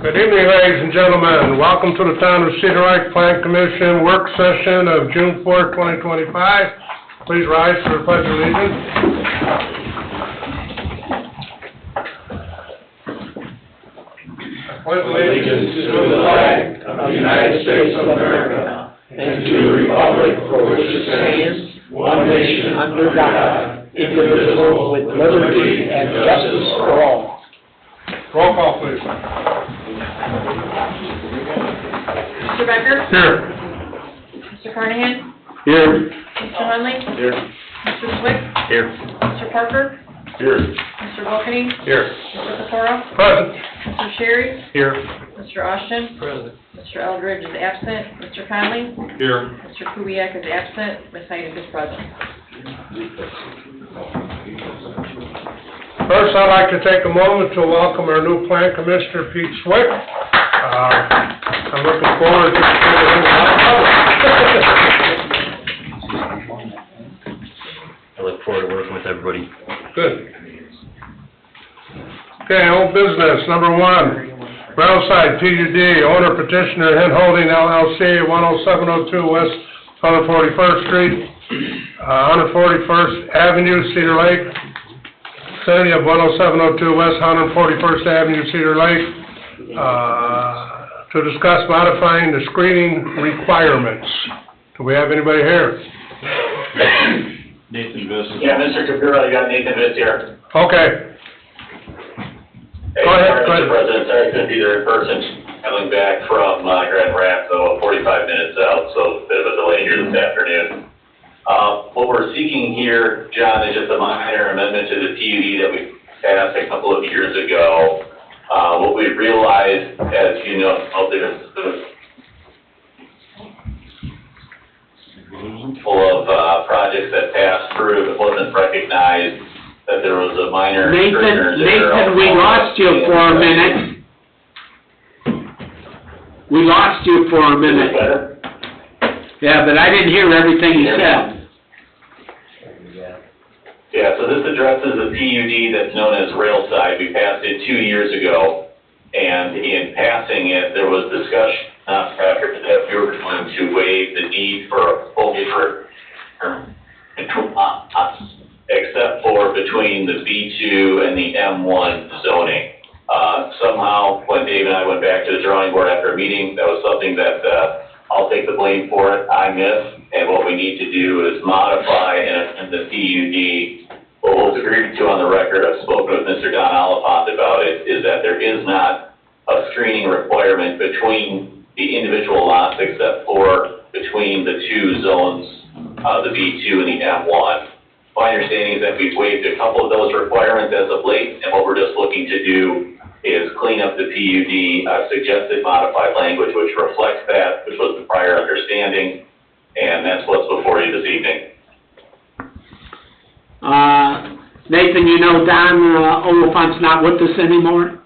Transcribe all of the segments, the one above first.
Good evening, ladies and gentlemen. Welcome to the Town of Cedar Lake Plan Commission work session of June 4th, 2025. Please rise for the Pledge of Allegiance. I pledge allegiance to the flag of the United States of America and to the republic for which it stands, one nation under God, indivisible, with liberty and justice for all. Roll call, please. Mr. Becker? Here. Mr. Carnahan? Here. Mr. Hunley? Here. Mr. Swick? Here. Mr. Parker? Here. Mr. Vulkany? Here. Mr. Pecora? Present. Mr. Sherry? Here. Mr. Austin? Present. Mr. Eldridge is absent. Mr. Conley? Here. Mr. Kubiak is absent. Ms. Heidick is present. First, I'd like to take a moment to welcome our new Plan Commissioner, Pete Swick. I'm looking forward to seeing him out public. I look forward to working with everybody. Good. Okay, old business, number one, Railside PUD, owner petitioner Hen Holding LLC, 10702 West 141st Street, 141st Avenue, Cedar Lake. City of 10702 West 141st Avenue, Cedar Lake, to discuss modifying the screening requirements. Do we have anybody here? Nathan Viss. Yeah, Mr. Capuro, you got Nathan Viss here. Okay. Hey, Go ahead, sorry, go ahead. Mr. President, sorry I couldn't be there in person. Coming back from Grand Rapids, so 45 minutes out, so a bit of a delay here this afternoon. What we're seeking here, John, is just a minor amendment to the PUD that we passed a couple of years ago. What we realized, as you know, there's full of projects that passed through that wasn't recognized, that there was a minor... Nathan, we lost you for a minute. We lost you for a minute. Better? Yeah, but I didn't hear everything you said. Yeah, so this addresses a PUD that's known as Railside. We passed it 2 years ago, and in passing it, there was discussion after that we were going to waive the need for a foliage except for between the B2 and the M1 zoning. Somehow, when Dave and I went back to the drawing board after a meeting, that was something that I'll take the blame for it, I missed, and what we need to do is modify and the PUD. What was agreed to on the record, I've spoken with Mr. Don Oliphant about it, is that there is not a screening requirement between the individual lots except for between the two zones, the B2 and the M1. My understanding is that we've waived a couple of those requirements as of late, and what we're just looking to do is clean up the PUD, suggested modified language which reflects that, which was the prior understanding, and that's what's before you this evening. Nathan, you know Don Oliphant's not with us anymore?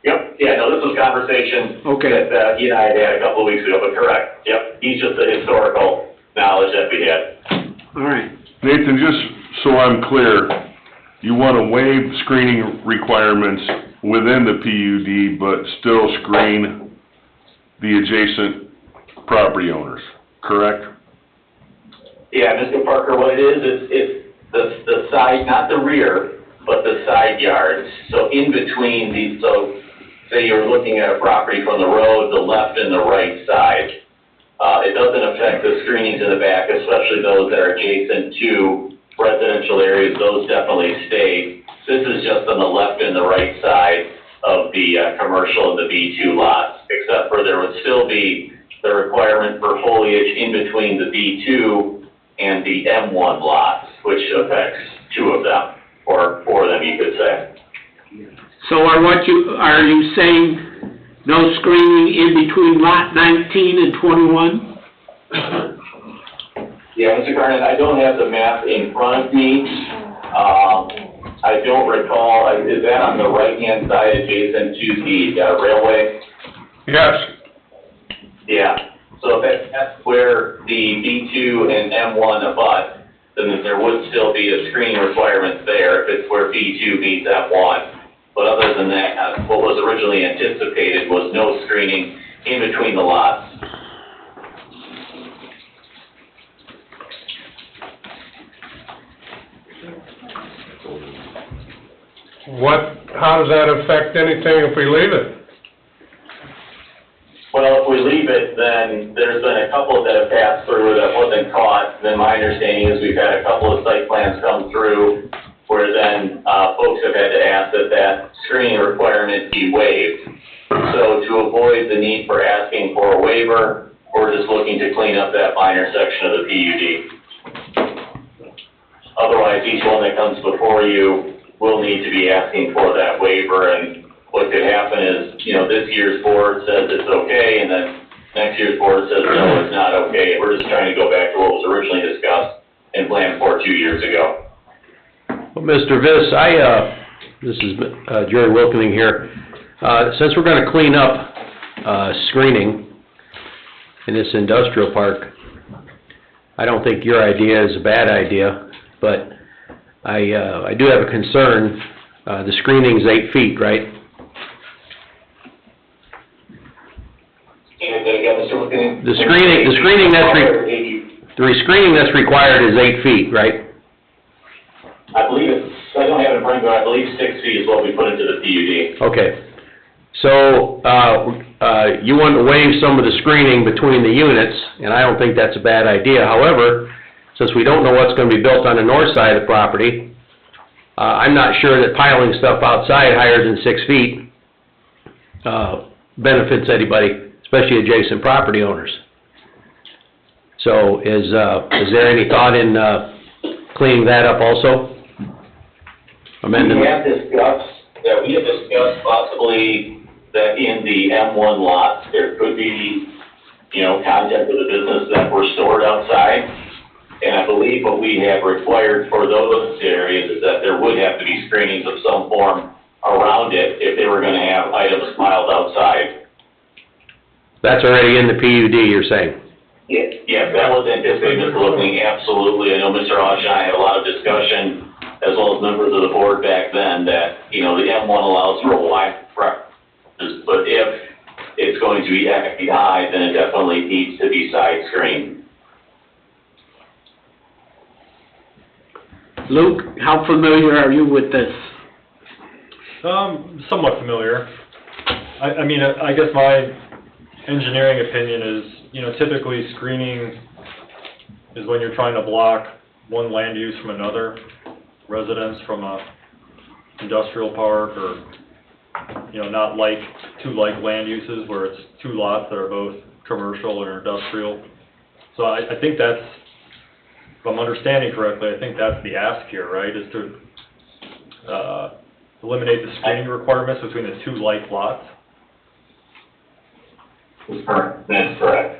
Yep, yeah, no, this was conversation Okay. that he and I had a couple of weeks ago, but correct. Yep, he's just the historical knowledge that we had. All right. Nathan, just so I'm clear, you want to waive screening requirements within the PUD, but still screen the adjacent property owners, correct? Yeah, Mr. Parker, what it is, it's the side, not the rear, but the side yards. So in between these, so say you're looking at a property from the road, the left and the right side. It doesn't affect the screenings in the back, especially those that are adjacent to residential areas. Those definitely stay. This is just on the left and the right side of the commercial and the B2 lots, except for there would still be the requirement for foliage in between the B2 and the M1 lots, which affects two of them, or four of them, you could say. So are you saying no screening in between lot 19 and 21? Yeah, Mr. Garnet, I don't have the map in front of me. I don't recall, is that on the right-hand side adjacent to the railway? Yes. Yeah, so if that's where the B2 and M1 abut, then there would still be a screening requirement there if it's where B2 meets M1. But other than that, what was originally anticipated was no screening in between the lots. How does that affect anything if we leave it? Well, if we leave it, then there's been a couple that have passed through that wasn't caught. Then my understanding is we've had a couple of site plans come through where then, folks have had to ask that screening requirement be waived. So to avoid the need for asking for a waiver, we're just looking to clean up that minor section of the PUD. Otherwise, each one that comes before you will need to be asking for that waiver, and what could happen is, this year's board says it's okay, and then next year's board says, no, it's not okay. We're just trying to go back to what was originally discussed and planned for 2 years ago. Well, Mr. Viss, this is Jerry Wilkening here. Since we're gonna clean up, screening in this industrial park, I don't think your idea is a bad idea, but I do have a concern. The screening's 8 feet, right? The screening that's required is 8 feet, right? I believe I don't have it in front of me, but I believe 6 feet is what we put into the PUD. Okay. So, you want to waive some of the screening between the units, and I don't think that's a bad idea. However, since we don't know what's gonna be built on the north side of the property, I'm not sure that piling stuff outside higher than 6 feet, benefits anybody, especially adjacent property owners. So is there any thought in, cleaning that up also? Amending? We have discussed possibly that in the M1 lots, there could be, content of the business that were stored outside. And I believe what we have required for those areas is that there would have to be screenings of some form around it if they were gonna have items piled outside. That's already in the PUD, you're saying? Yes, that was anticipated, Mr. Looking, absolutely. I know Mr. Osh and I had a lot of discussion, as well as members of the board back then, that, the M1 allows for a wide preference, but if it's going to be 8 feet high, then it definitely needs to be side screened. Luke, how familiar are you with this? Somewhat familiar. I guess my engineering opinion is, typically screening is when you're trying to block one land use from another, residence from a industrial park, or, not like two like land uses where it's two lots that are both commercial or industrial. So I think that's, if I'm understanding correctly, I think that's the ask here, right, is to eliminate the screening requirements between the two like lots? That's correct.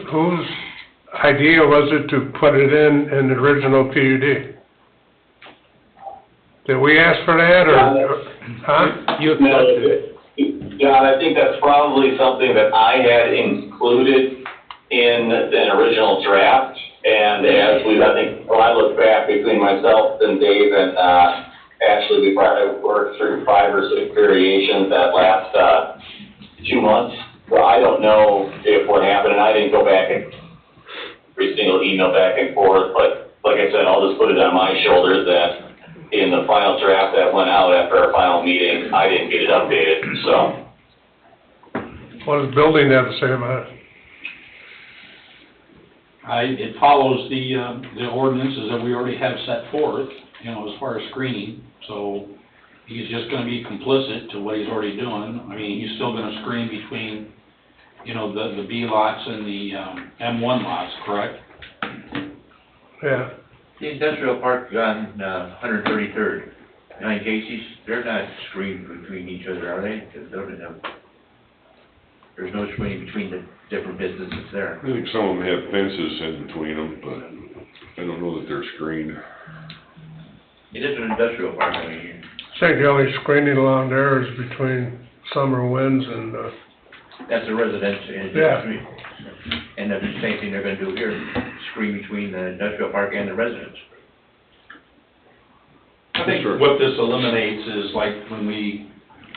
Whose idea was it to put it in the original PUD? Did we ask for that, or, huh? You accepted it. John, I think that's probably something that I had included in an original draft, and I think, when I look back between myself and Dave and, Ashley, we probably worked through 5 or 6 variations that last, 2 months. So I don't know if what happened, and I didn't go back and every single email back and forth, but like I said, I'll just put it on my shoulders that in the final draft that went out after our final meeting, I didn't get it updated, so. What does building have to say about it? It follows the ordinances that we already have set forth, as far as screening, so he's just gonna be complicit to what he's already doing. I mean, he's still gonna screen between, the B lots and the, M1 lots, correct? Yeah. The industrial park on 133rd, 9 Casey's, they're not screened between each other, are they? There's no screening between the different businesses there. I think some of them have fences in between them, but I don't know that they're screened. It is an industrial park, I mean. I think the only screening along there is between summer winds and, That's a residence in Yeah. the street. And the same thing they're gonna do here, screen between the industrial park and the residence. I think what this eliminates is like when we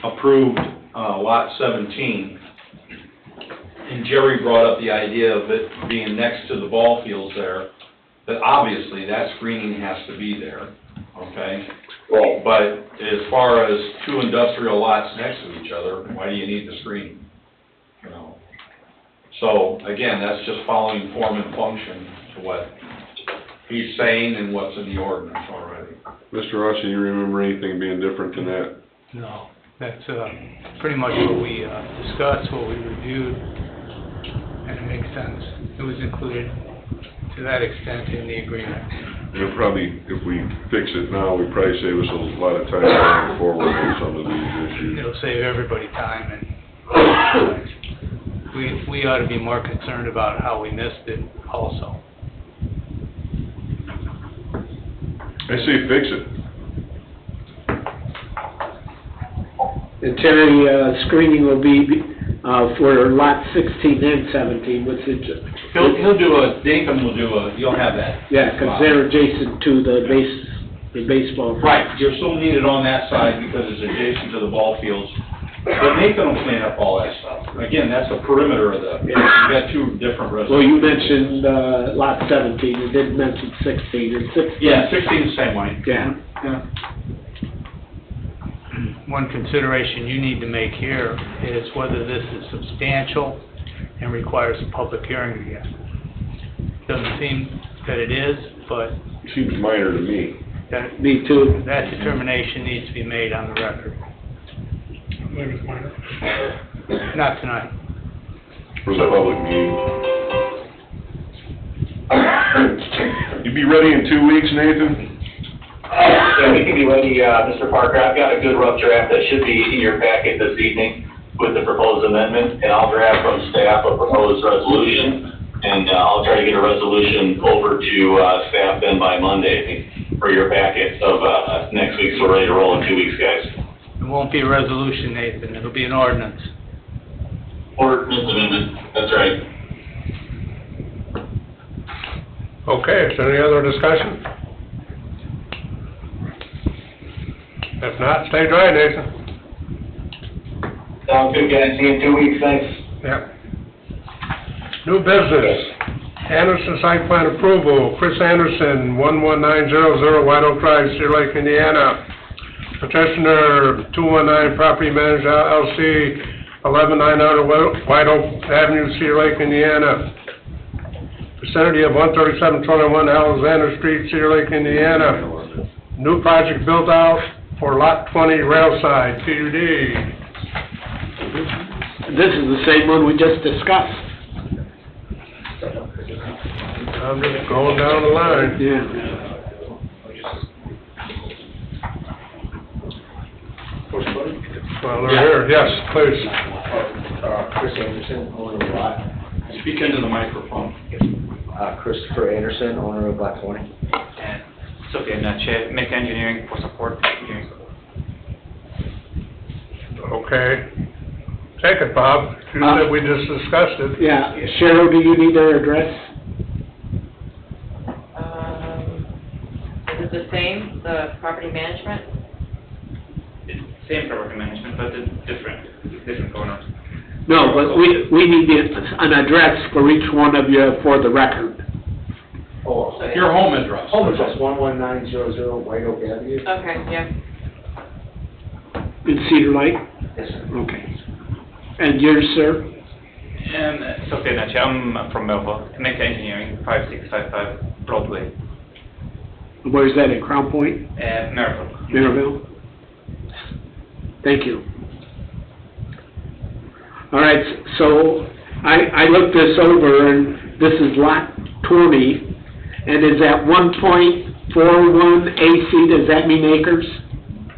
approved, lot 17, and Jerry brought up the idea of it being next to the ball fields there, that obviously that screening has to be there, okay? Right. But as far as two industrial lots next to each other, why do you need the screening? You know? So, again, that's just following form and function to what he's saying and what's in the ordinance already. Mr. Austin, you remember anything being different than that? No, that's, pretty much what we, discussed, what we reviewed, and it makes sense. It was included to that extent in the agreement. It'll probably, if we fix it now, we probably save us a lot of time going forward on some of these issues. It'll save everybody time, and we ought to be more concerned about how we missed it also. I say fix it. And Terry, screening will be, for lot 16 and 17, what's it? He'll do Dinkum will do you'll have that. Yeah, 'cause they're adjacent to the baseball. field. Right, you're still needed on that side because it's adjacent to the ball fields. But Nathan will clean up all that stuff. Again, that's the perimeter of the, you've got two different residents. Well, you mentioned, lot 17, you didn't mention 16, and 16. Yeah, 16 the same way. Yeah. Yeah. One consideration you need to make here is whether this is substantial and requires a public hearing again. Doesn't seem that it is, but Seems minor to me. Me too. that determination needs to be made on the record. Not tonight. For the public meeting. You be ready in 2 weeks, Nathan? Yeah, we can be ready, Mr. Parker. I've got a good rough draft that should be in your packet this evening with the proposed amendment, and I'll draft from staff a proposed resolution, and I'll try to get a resolution over to staff then by Monday for your packet of next week, so we're ready to roll in 2 weeks, guys. It won't be a resolution, Nathan, it'll be an ordinance. Ordinance amendment, that's right. Okay, is there any other discussion? If not, stay dry, Nathan. Sounds good, guys. See you in 2 weeks, thanks. Yep. New business, Anderson site plan approval, Chris Anderson, 11900 White Oak Drive, Cedar Lake, Indiana. Petitioner, 219 Property Manager LLC, 11900 White Oak Avenue, Cedar Lake, Indiana. Vicinity of 13721 Alexander Street, Cedar Lake, Indiana. New project built out for Lot 20 Railside, PUD. This is the same one we just discussed. I'm just going down the line. Yeah. Well, they're here, yes, please. Chris Anderson, owner of lot. Speak into the microphone. Christopher Anderson, owner of lot 20. And Sophia Nache, Mech Engineering for support. Engineering support. Okay. Take it, Bob. You said we just discussed it. Yeah, Cheryl, do you need their address? Is it the same, the property management? It's same property management, but it's different owners. No, but we need an address for each one of you for the record. Oh, Your home address. home address, 11900 White Oak Avenue. Okay, yeah. In Cedar Lake? Yes, sir. Okay. And yours, sir? And Sophia Nache, I'm from Melbourne. Mech Engineering, 5655 Broadway, Where's that, in Crown Point? Maryville. Maryville? Thank you. All right, so I looked this over, and this is lot 20, and is at 1.41 AC, does that mean acres?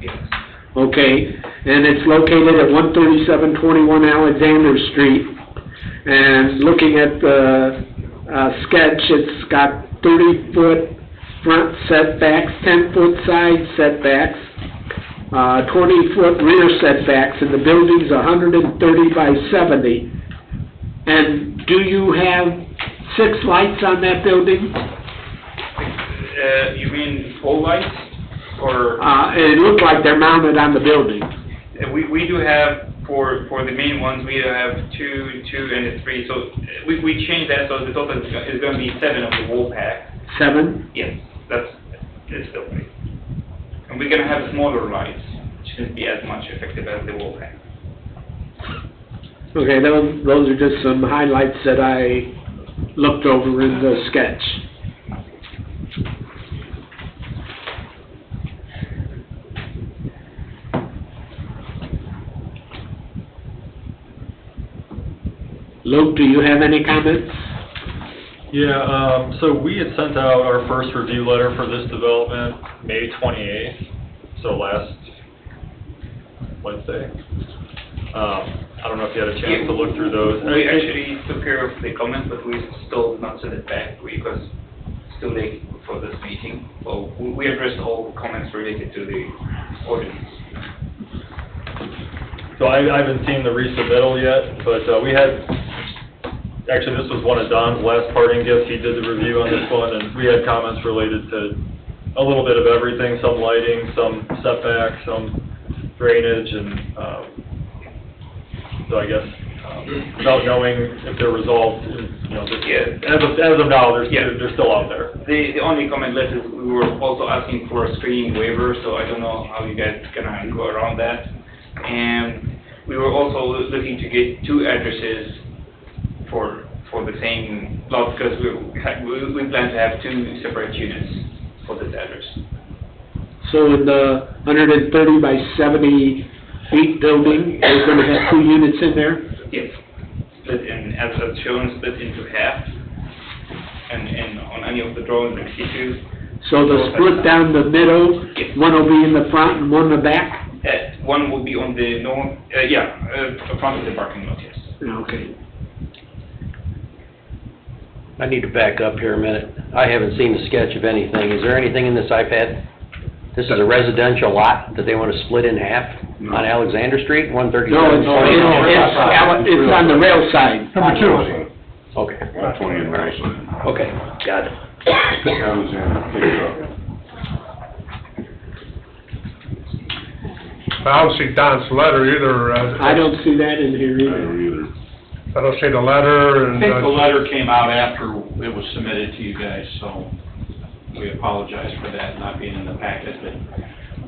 Yes. Okay, and it's located at 13721 Alexander Street. And looking at the sketch, it's got 30-foot front setbacks, 10-foot side setbacks, 20-foot rear setbacks, and the building's 130 by 70. And do you have 6 lights on that building? You mean full lights, or? It looked like they're mounted on the building. We do have, for the main ones, we have 2, and 3, so we changed that, so the total is gonna be 7 of the wall pack. 7? Yes, it's still great. And we're gonna have smaller lights, which shouldn't be as much effective as the wall pack. Okay, those are just some highlights that I looked over in the sketch. Luke, do you have any comments? Yeah, so we had sent out our first review letter for this development May 28th, so last Wednesday. I don't know if you had a chance to look through those. We actually took care of the comments, but we still not sent it back because it's too late for this meeting. So we addressed all comments related to the ordinance. So I haven't seen the resubmittal yet, but we had, actually this was one of Don's last parting gifts. He did the review on this one, and we had comments related to a little bit of everything, some lighting, some setback, some drainage, and so I guess without knowing if they're resolved, you know, as of now, they're still out there. The only comment left is we were also asking for a screening waiver, so I don't know how you guys gonna go around that. And we were also looking to get 2 addresses for the same lot, because we plan to have 2 separate units for this address. So in the 130 by 70 feet building, you're gonna have 2 units in there? Yes, split in, as it's shown, split into half, and on any of the drawings you see 2. So the split down the middle, Yes. one will be in the front and one in the back? One will be on the north, front of the parking lot, yes. Okay. I need to back up here a minute. I haven't seen a sketch of anything. Is there anything in this iPad? This is a residential lot that they want to split in half on Alexander Street, 137? It's on the rail side. Number 2. Okay. 120 and rail side. Okay, got it. Alexander, pick it up. I don't see Don's letter either. I don't see that in here I either. don't either. I don't see the letter, I and... think the letter came out after it was submitted to you guys, so we apologize for that not being in the packet, but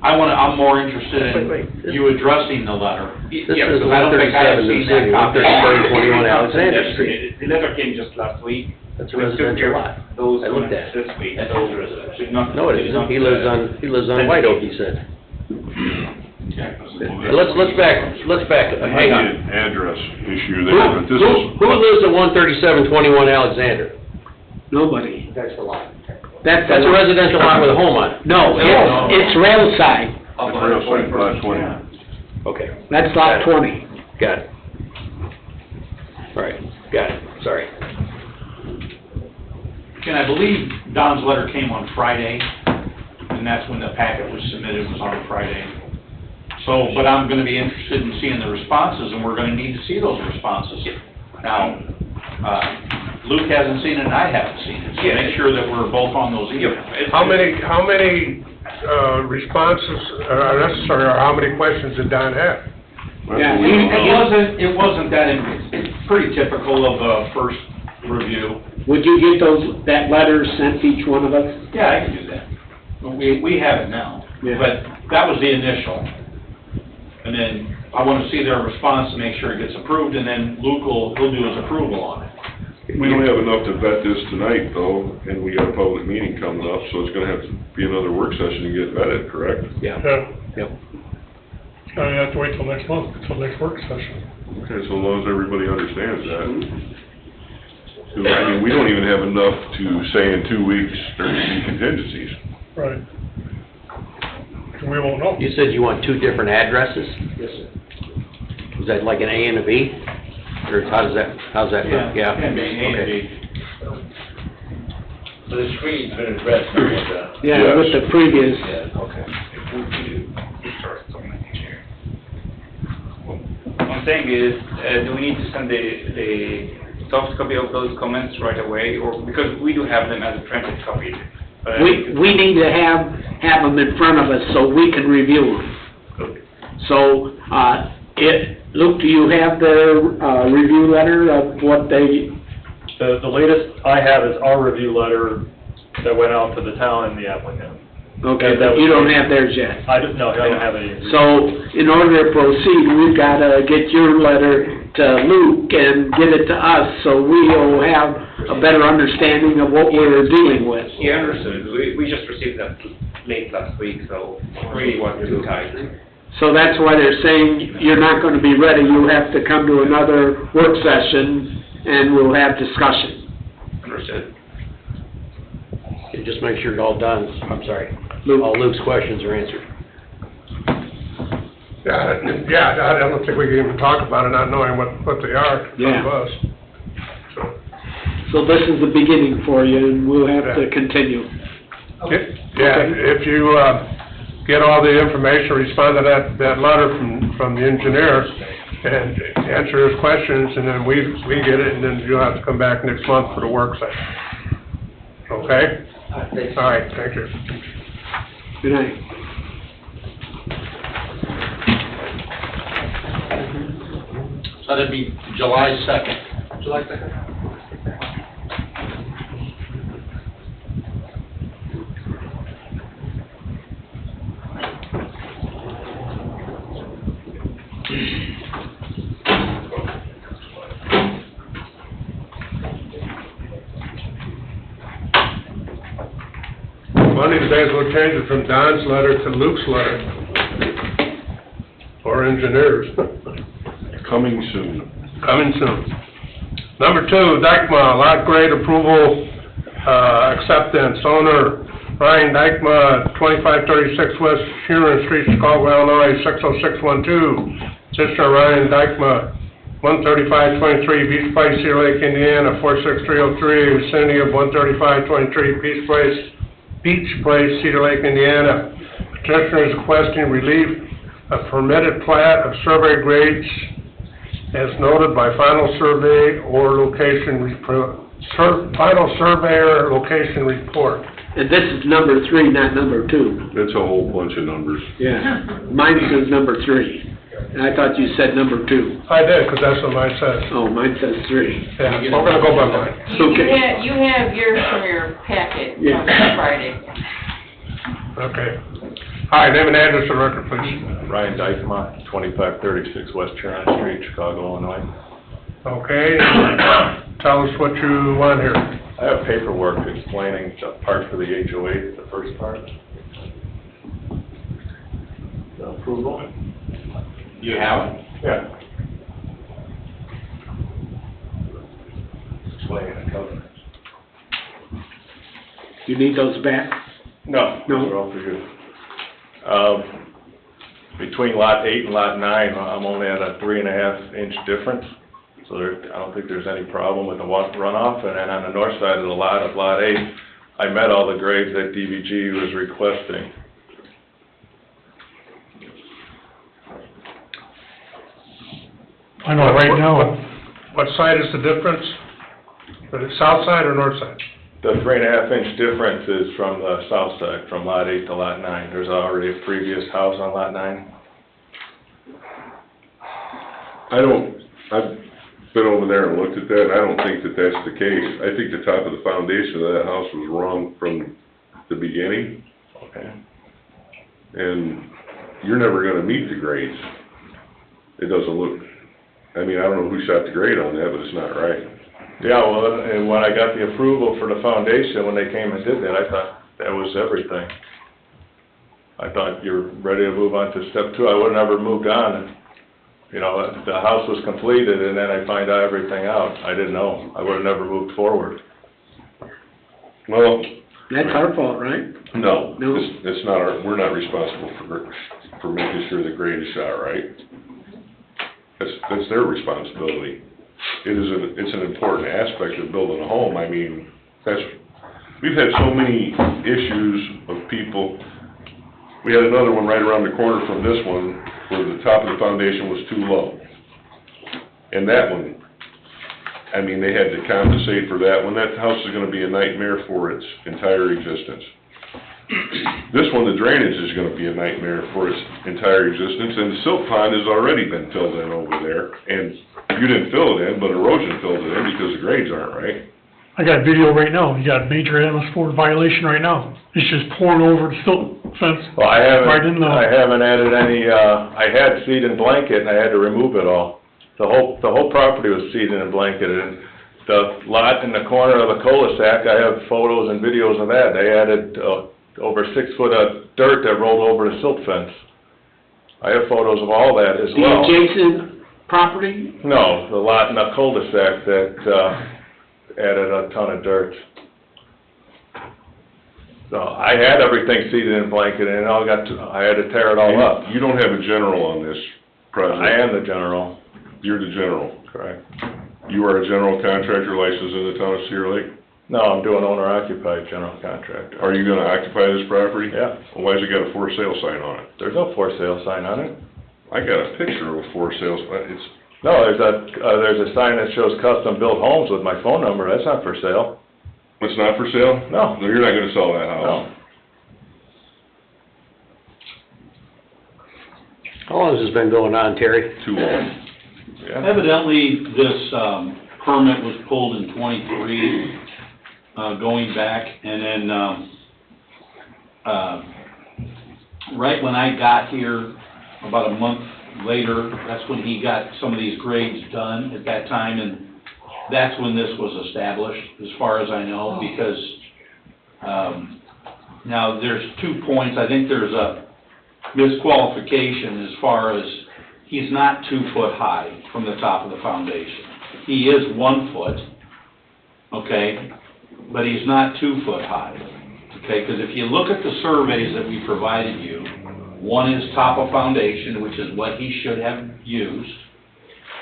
I'm more interested in you addressing the letter. This Yeah, is because I don't think I have 137 seen New City, that copy. 137, 21 Alexander Street. The letter came just last week. That's a We took care residential of lot. Those I looked ones at it. this week, so should not. No, it isn't. He lives on White Oak, he said. Let's back, hang on. Address issue there, but this is... Who lives at 13721 Alexander? Nobody. That's the lot. That's That's a residential lot with a home on it. No, it's rail side. The rail side, lot 20. Okay, That's lot 20. got it. All right, got it, sorry. And I believe Don's letter came on Friday, and that's when the packet was submitted, was on Friday. So, but I'm gonna be interested in seeing the responses, and we're gonna need to see those responses. Now, Luke hasn't seen it, and I haven't seen it, so make sure that we're both on those emails. How many responses are necessary, or how many questions did Don have? Yeah, It wasn't that, it's pretty typical of a first review. Would you get that letter sent to each one of us? Yeah, I can do that. We have it now, Yeah. but that was the initial. And then I want to see their response to make sure it gets approved, and then Luke he'll do his approval on it. We don't have enough to vet this tonight, though, and we got a public meeting coming up, so it's gonna have to be another work session to get vetted, correct? Yeah, Yeah. yep. I have to wait till next month, till next work session. Okay, so as long as everybody understands that. 'Cause, I mean, we don't even have enough to say in 2 weeks there's gonna be contingencies. Right. We won't know. You said you want 2 different addresses? Yes, sir. Is that like an A and a B? Or how's that work? Yeah. And A and Okay. B. So the screen's been addressed, now, Yeah, with the previous. okay. I'm saying is, do we need to send the soft copy of those comments right away, or, because we do have them as a printed copy. but- We need to have them in front of us so we can review them. Okay. So, Luke, do you have their, review letter of what they, The latest I have is our review letter that went out to the town and the applicant. okay, but you don't have theirs yet? I don't have any. So, in order to proceed, we've gotta get your letter to Luke and get it to us, so we'll have a better understanding of what we're dealing with. Yeah, understood. We just received that late last week, so really wasn't too tight. So that's why they're saying you're not gonna be ready, you have to come to another work session, and we'll have discussion. Understood. And just make sure it's all done, I'm sorry, Luke? all Luke's questions are answered. Yeah, I don't think we can even talk about it, not knowing what they are in front of us. So, So this is the beginning for you, and we'll have to continue. yeah, if you, get all the information, respond to that letter from the engineer, and answer his questions, and then we get it, and then you'll have to come back next month for the work session. Okay? All right, thank you. Good night. So that'd be July 2nd. July 2nd? One of these days we'll change it from Don's letter to Luke's letter. Or engineers. Coming soon. Coming soon. Number 2, Dykma, lot grade approval, acceptance, owner Ryan Dykma, 2536 West Huron Street, Chicago, Illinois, 60612. Sister Ryan Dykma, 13523 Beach Place, Cedar Lake, Indiana, 46303, vicinity of 13523 Beach Place, Cedar Lake, Indiana. Petitioner is requesting relief of permitted plat of survey grades as noted by final survey or location final surveyor location report. And this is number 3, not number 2. That's a whole bunch of numbers. Yeah. Mine says number 3, and I thought you said number 2. I did, because that's what mine says. Oh, mine says 3. Yeah, we're gonna go by mine. Okay. You have yours from your packet Yeah. on Friday. Okay. Hi, name and address for the record, please. Ryan Dykema, 2536 West Huron Street, Chicago, Illinois. Okay, tell us what you want here. I have paperwork explaining the part for the HOA, the first part. The approval? You have it? Yeah. Explaining the covenants. You need those back? No, No. those are all for you. Between lot 8 and lot 9, I'm only at a 3.5 inch difference. So I don't think there's any problem with the runoff. And then on the north side of the lot, of lot 8, I met all the grades that DVG was requesting. I know right now. What side is the difference? The south side or north side? The 3.5 inch difference is from the south side, from lot 8 to lot 9. There's already a previous house on lot 9. I've been over there and looked at that, and I don't think that that's the case. I think the top of the foundation of that house was wrong from the beginning, Okay. and you're never gonna meet the grades. It doesn't look, I mean, I don't know who shot the grade on that, but it's not right. Yeah, well, and when I got the approval for the foundation, when they came and did that, I thought that was everything. I thought you're ready to move on to step 2. I would've never moved on. You know, the house was completed and then I find everything out. I didn't know. I would've never moved forward. Well, That's our fault, right? no, No. it's not our, we're not responsible for making sure the grade is shot right. That's their responsibility. It's an important aspect of building a home. I mean, we've had so many issues of people. We had another one right around the corner from this one, where the top of the foundation was too low. And that one, I mean, they had to compensate for that one. That house is gonna be a nightmare for its entire existence. This one, the drainage is gonna be a nightmare for its entire existence, and the silt pond has already been filled in over there. And you didn't fill it in, but erosion filled it in because the grades aren't right. I got video right now, you got a major MS4 violation right now. It's just pouring over the silt fence. Well, I Right in the- haven't added any, I had seed and blanket and I had to remove it all. The whole property was seeded and blanketed, and the lot in the corner of the cul-de-sac, I have photos and videos of that. They added, over 6 foot of dirt that rolled over the silt fence. I have photos of all that as The well. adjacent property? No, the lot in the cul-de-sac that, added a ton of dirt. So I had everything seeded and blanketed, and I had to tear it all up. You don't have a general on this project. I am the general. You're the general. Correct. You are a general contractor licensed in the town of Cedar Lake? No, I'm doing owner-occupied general contractor. Are you gonna occupy this property? Yeah. Well, why's it got a for sale sign on it? There's no for sale sign on it. I got a picture of a for sale, it's, No, there's a sign that shows custom-built homes with my phone number. That's not for sale. it's not for sale? No. No, you're not gonna sell that No. house? How long has this been going on, Terry? Too long. Yeah. Evidently, this, permit was pulled in 23, going back, and then, right when I got here, about a month later, that's when he got some of these grades done at that time, and that's when this was established, as far as I know, because, now, there's 2 points. I think there's a misqualification as far as he's not 2 foot high from the top of the foundation. He is 1 foot, okay, but he's not 2 foot high, okay? Because if you look at the surveys that we provided you, one is top of foundation, which is what he should have used,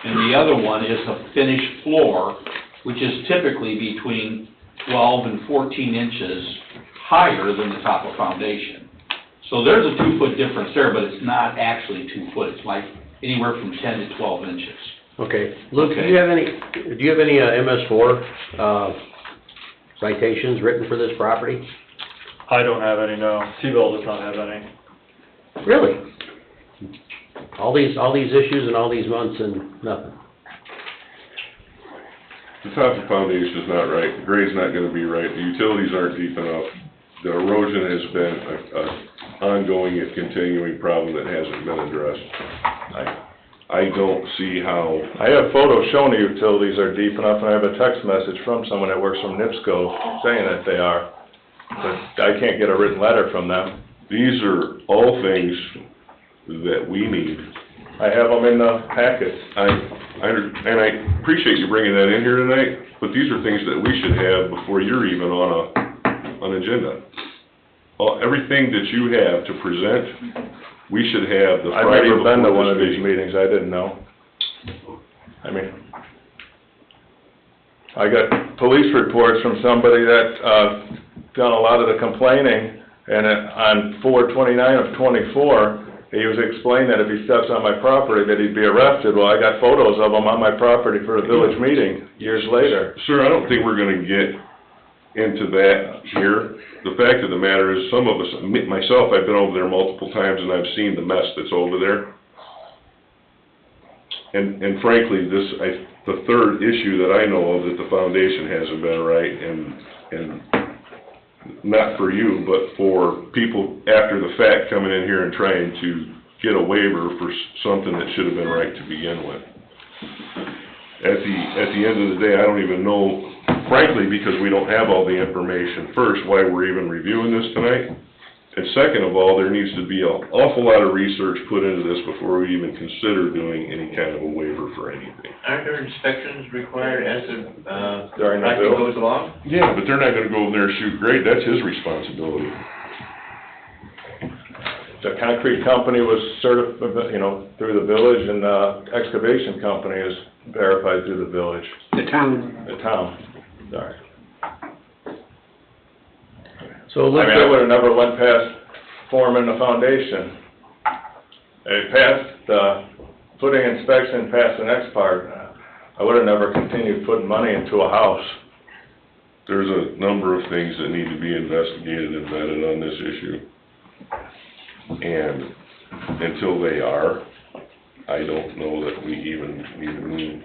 and the other one is a finished floor, which is typically between 12 and 14 inches higher than the top of foundation. So there's a 2 foot difference there, but it's not actually 2 foot. It's like anywhere from 10 to 12 inches. Okay, Luke, do Okay. you have any MS4, citations written for this property? I don't have any, no. T-Bill does not have any. Really? All these issues and all these months and nothing? The top of the foundation is not right, the grade's not gonna be right, the utilities aren't deep enough. The erosion has been a ongoing and continuing problem that hasn't been addressed. I don't see how, I have photos showing the utilities are deep enough, and I have a text message from someone that works from NIPSCO saying that they are. But I can't get a written letter from them. these are all things that we need. I have them in the packet. And I appreciate you bringing that in here tonight, but these are things that we should have before you're even on an agenda. Everything that you have to present, we should have the I've Friday never been to before one of this these meeting. meetings, I didn't know. I mean, I got police reports from somebody that, done a lot of the complaining, and on 4/29 of '24, he was explaining that if he steps on my property, that he'd be arrested. Well, I got photos of him on my property for a village meeting years later. Sir, I don't think we're gonna get into that here. The fact of the matter is, some of us, myself, I've been over there multiple times and I've seen the mess that's over there. And frankly, the third issue that I know of, that the foundation hasn't been right, and not for you, but for people after the fact coming in here and trying to get a waiver for something that should have been right to begin with. At the end of the day, I don't even know, frankly, because we don't have all the information, first, why we're even reviewing this tonight. And second of all, there needs to be an awful lot of research put into this before we even consider doing any kind of a waiver for anything. Aren't there inspections required as the, During the project build? goes along? Yeah, but they're not gonna go over there and shoot grade, that's his responsibility. The concrete company was certified, through the village, and the excavation company is verified through the village, The town. the town, sorry. So I Luke, mean, I would've never went past forming the foundation. It passed the footing inspection, passed the next part. I would've never continued putting money into a house. There's a number of things that need to be investigated and vetted on this issue. And until they are, I don't know that we even need to move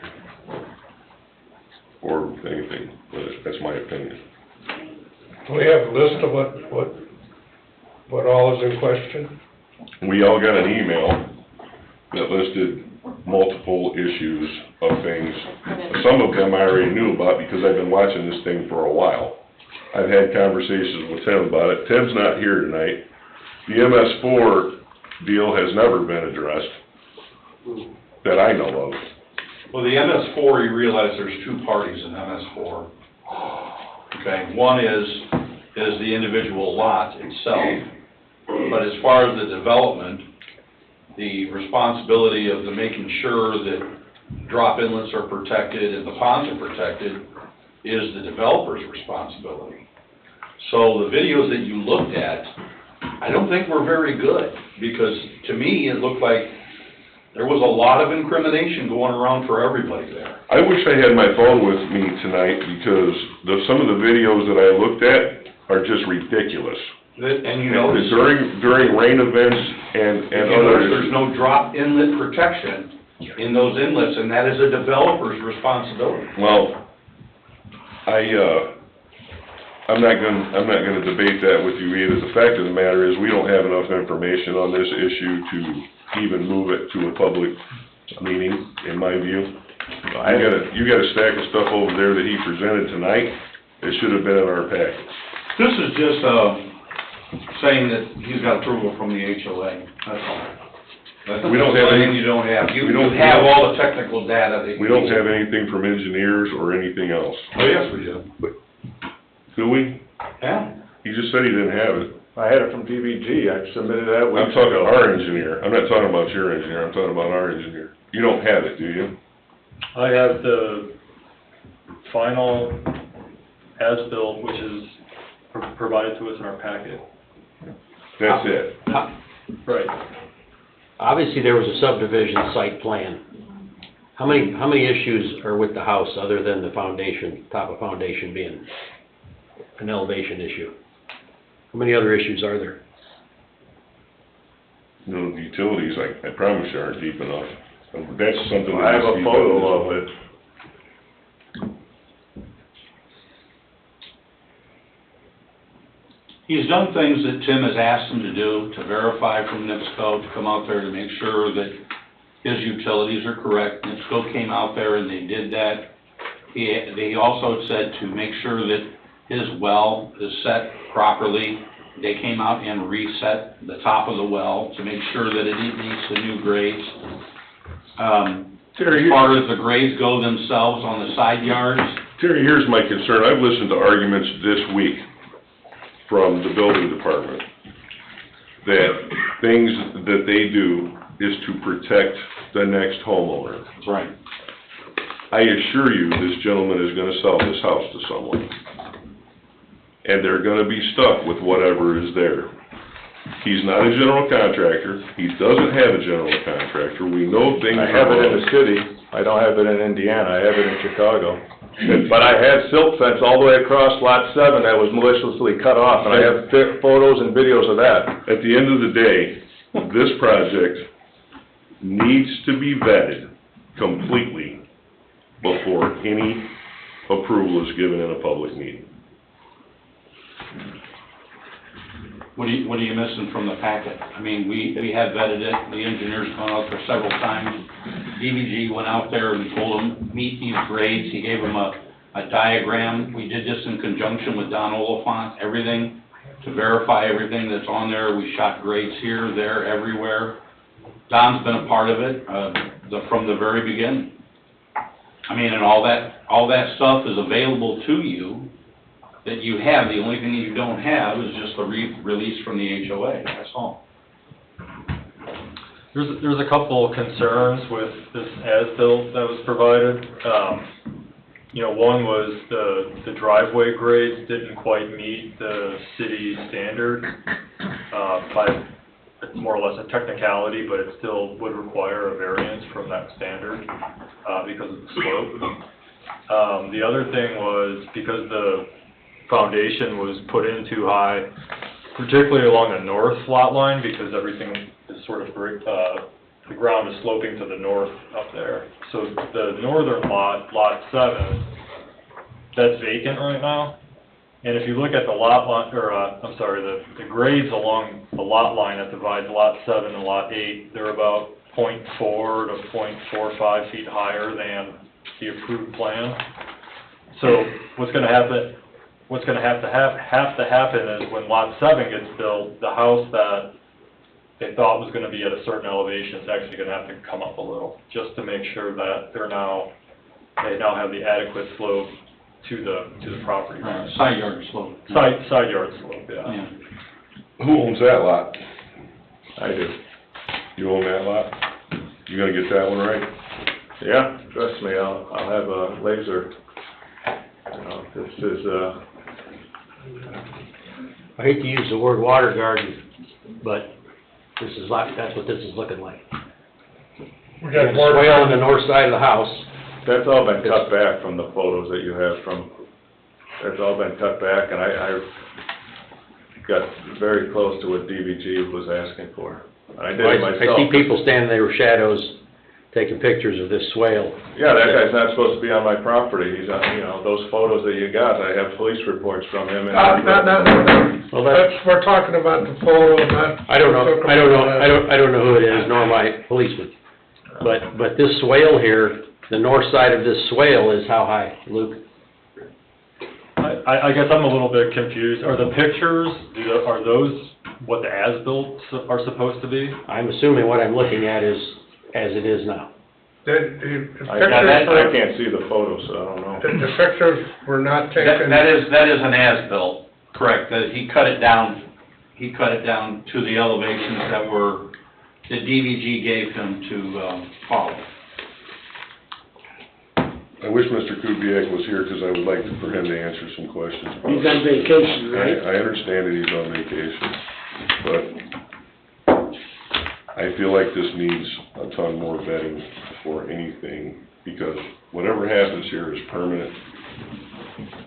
forward with anything, but that's my opinion. We have a list of what all is in question. We all got an email that listed multiple issues of things. Some of them I already knew about because I've been watching this thing for a while. I've had conversations with Tim about it. Tim's not here tonight. The MS4 deal has never been addressed that I know of. Well, the MS4, you realize there's two parties in MS4. Okay, one is the individual lot itself, but as far as the development, the responsibility of the making sure that drop inlets are protected and the ponds are protected is the developer's responsibility. So the videos that you looked at, I don't think were very good, because to me, it looked like there was a lot of incrimination going around for everybody there. I wish I had my phone with me tonight because some of the videos that I looked at are just ridiculous. And you know, During rain events and others. There's no drop inlet protection in those inlets, and that is a developer's responsibility. Well, I'm not gonna debate that with you either. The fact of the matter is, we don't have enough information on this issue to even move it to a public meeting, in my view. You got a stack of stuff over there that he presented tonight. It should have been in our packet. This is just, saying that he's got approval from the HOA, that's all. We don't have any- You don't have, you we don't have have- all the technical data that you. We don't have anything from engineers or anything else. Oh, yes, we do. Do we? Yeah. He just said he didn't have it. I had it from DVG, I submitted that I'm weeks talking ago. our engineer. I'm not talking about your engineer. I'm talking about our engineer. You don't have it, do you? I have the final as-built, which is provided to us in our packet. That's it. Right. Obviously, there was a subdivision site plan. How many issues are with the house other than the foundation, top of foundation being an elevation issue? How many other issues are there? No, the utilities, I promise you, aren't deep enough. That's something that I have needs to a be photo done. of it. He's done things that Tim has asked him to do, to verify from NIPSCO, to come out there to make sure that his utilities are correct. NIPSCO came out there and they did that. They also said to make sure that his well is set properly. They came out and reset the top of the well to make sure that it meets the new grades. As far as the grades go themselves on the side yards. Terry, here's my concern. I've listened to arguments this week from the building department that things that they do is to protect the next homeowner. That's right. I assure you, this gentleman is gonna sell this house to someone. And they're gonna be stuck with whatever is there. He's not a general contractor. He doesn't have a general contractor. We know things. I have it in the city, I don't have it in Indiana, I have it in Chicago. But I had silt fence all the way across lot 7 that was maliciously cut off, and I have photos and videos of that. At the end of the day, this project needs to be vetted completely before any approval is given in a public meeting. What are you missing from the packet? I mean, we have vetted it, the engineer's gone out there several times. DVG went out there and told him, meet these grades, he gave him a diagram. We did this in conjunction with Don Oliphant, everything, to verify everything that's on there. We shot grades here, there, everywhere. Don's been a part of it, from the very beginning. I mean, and all that stuff is available to you that you have. The only thing that you don't have is just the release from the HOA, that's all. There's a couple concerns with this as-built that was provided. You know, one was the driveway grades didn't quite meet the city standard. it's more or less a technicality, but it still would require a variance from that standard, because of the slope. The other thing was, because the foundation was put in too high, particularly along the north lot line, because everything is sort of, the ground is sloping to the north up there. So the northern lot, lot 7, that's vacant right now. And if you look at the lot line, or, I'm sorry, the grades along the lot line that divides lot 7 and lot 8, they're about 0.4 to 0.45 feet higher than the approved plan. So what's gonna happen, what's gonna have to happen is when lot 7 gets built, the house that they thought was gonna be at a certain elevation is actually gonna have to come up a little, just to make sure that they now have the adequate slope to the property line. Side yard slope. Side yard slope, yeah. Who owns that lot? I do. You own that lot? You gonna get that one right? Yeah, trust me, I'll have a laser. You know, this is, I hate to use the word water garden, but this is like, that's what this is looking like. We There's got a swale on the north side of the house. that's all been cut back from the photos that you have from, that's all been cut back, and I got very close to what DVG was asking for. I did it myself. I see people standing there with shadows, taking pictures of this swale. Yeah, that guy's not supposed to be on my property. He's on, you know, those photos that you got, I have police reports from him and. Well, we're talking about the photo, not. I don't know who it is, nor am I a policeman. But this swale here, the north side of this swale is how high, Luke? I guess I'm a little bit confused. Are the pictures, are those what the as-built are supposed to be? I'm assuming what I'm looking at is as it is now. I can't see the photos, so I don't know. The pictures were not taken. That is an as-built, correct, that he cut it down to the elevations that DVG gave him to follow. I wish Mr. Kubiak was here, because I would like for him to answer some questions. He's on vacation, right? I understand that he's on vacation, but I feel like this needs a ton more vetting before anything, because whatever happens here is permanent.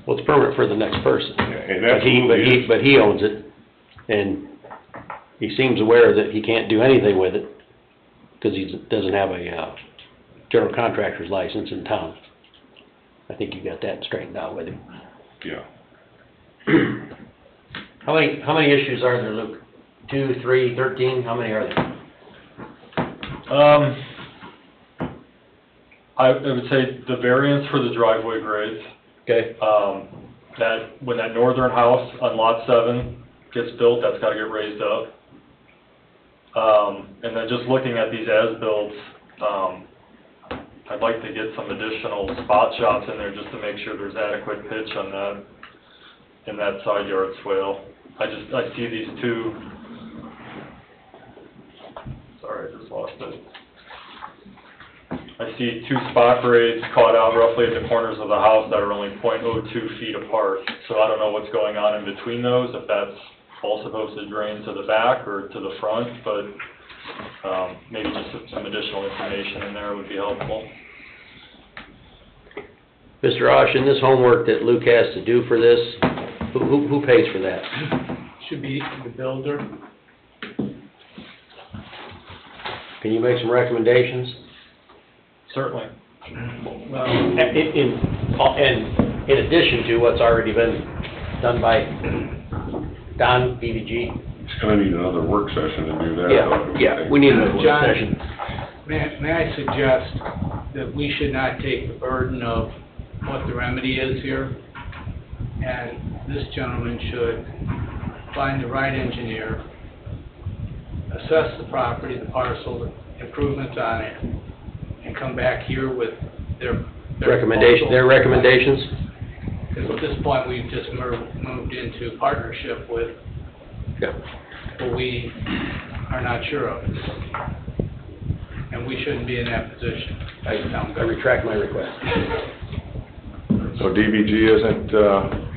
Well, it's permanent for the next person. And absolutely But he owns it, and he seems aware that he can't do anything with it, because he doesn't have a general contractor's license in town. I think you got that straightened out with him. Yeah. How many issues are there, Luke? 2, 3, 13, how many are there? I would say the variance for the driveway grades, Okay. that, when that northern house on lot 7 gets built, that's gotta get raised up. And then just looking at these as-builts, I'd like to get some additional spot shots in there just to make sure there's adequate pitch on that, in that side yard swale. I see these two, sorry, I just lost it. I see 2 spot grades caught out roughly at the corners of the house that are only 0.02 feet apart. So I don't know what's going on in between those, if that's all supposed to drain to the back or to the front, but maybe just some additional information in there would be helpful. Mr. Osh, in this homework that Luke has to do for this, who pays for that? Should be the builder. Can you make some recommendations? Certainly. Well, in addition to what's already been done by Don, BVG? It's gonna need another work session to do that. Yeah, we need another work John, session. May I suggest that we should not take the burden of what the remedy is here? And this gentleman should find the right engineer, assess the property, the parcel, the improvements on it, and come back here with their recommendations? Because at this point, we've just moved into partnership with what we are not sure of. And we shouldn't be in that position. I retract my request. So DVG isn't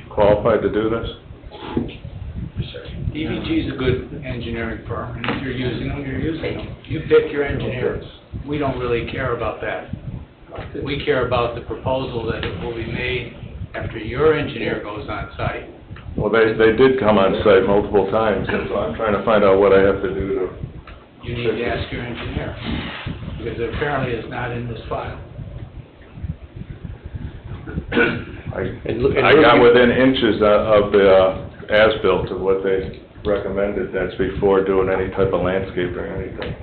qualified to do this? DVG's a good engineering firm, and if you're using them, you're using them. You pick your engineers. We don't really care about that. We care about the proposal that it will be made after your engineer goes on site. Well, they did come on site multiple times, and so I'm trying to find out what I have to do to... You need to ask your engineer, because it apparently it's not in this file. I got within inches of the as-built of what they recommended, that's before doing any type of landscaping or anything.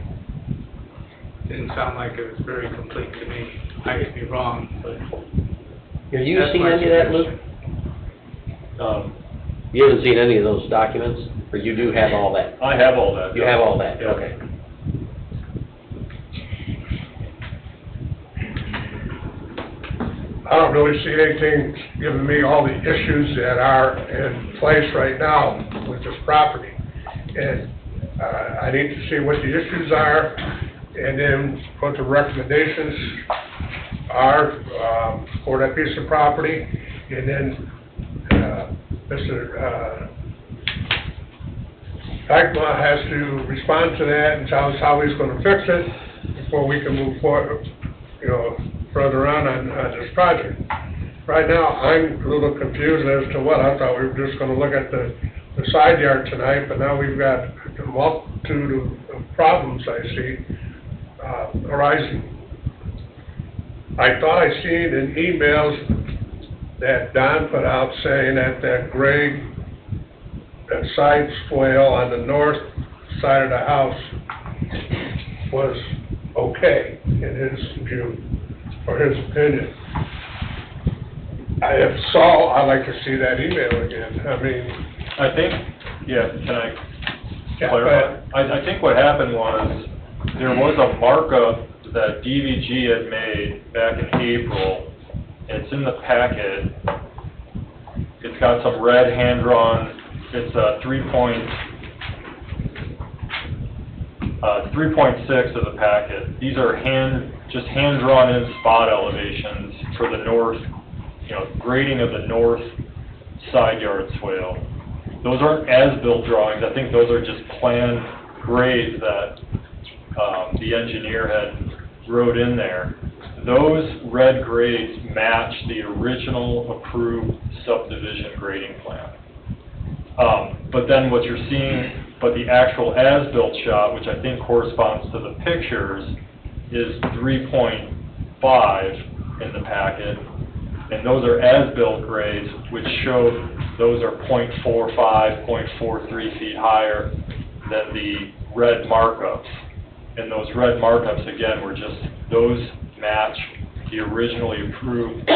Didn't sound like it was very complete to me. I could be wrong, but... Have you That's seen my any of that, Luke? suggestion. You haven't seen any of those documents, or you do have all that? I have all that. You have all that, Yeah. okay. I don't really see anything giving me all the issues that are in place right now with this property. And, I need to see what the issues are, and then what the recommendations are, for that piece of property. And then, Mr. Dykeman has to respond to that and tell us how he's gonna fix it before we can move forward, you know, further on this project. Right now, I'm a little confused as to what, I thought we were just gonna look at the side yard tonight, but now we've got a multitude of problems I see, arising. I thought I seen in emails that Don put out saying that that grade, that side swale on the north side of the house was okay in his view, or his opinion. If so, I'd like to see that email again. I mean... I think, yeah, can I Yeah, clarify? I think what happened was, there was a markup that DVG had made back in April. It's in the packet. It's got some red hand-drawn, it's a 3.6 of the packet. These are just hand-drawn in spot elevations for the north, you know, grading of the north side yard swale. Those aren't as-built drawings, I think those are just planned grades that the engineer had wrote in there. Those red grades match the original approved subdivision grading plan. But then what you're seeing, but the actual as-built shot, which I think corresponds to the pictures, is 3.5 in the packet. And those are as-built grades, which show those are 0.45, 0.43 feet higher than the red markups. And those red markups, again, were just, those match the originally approved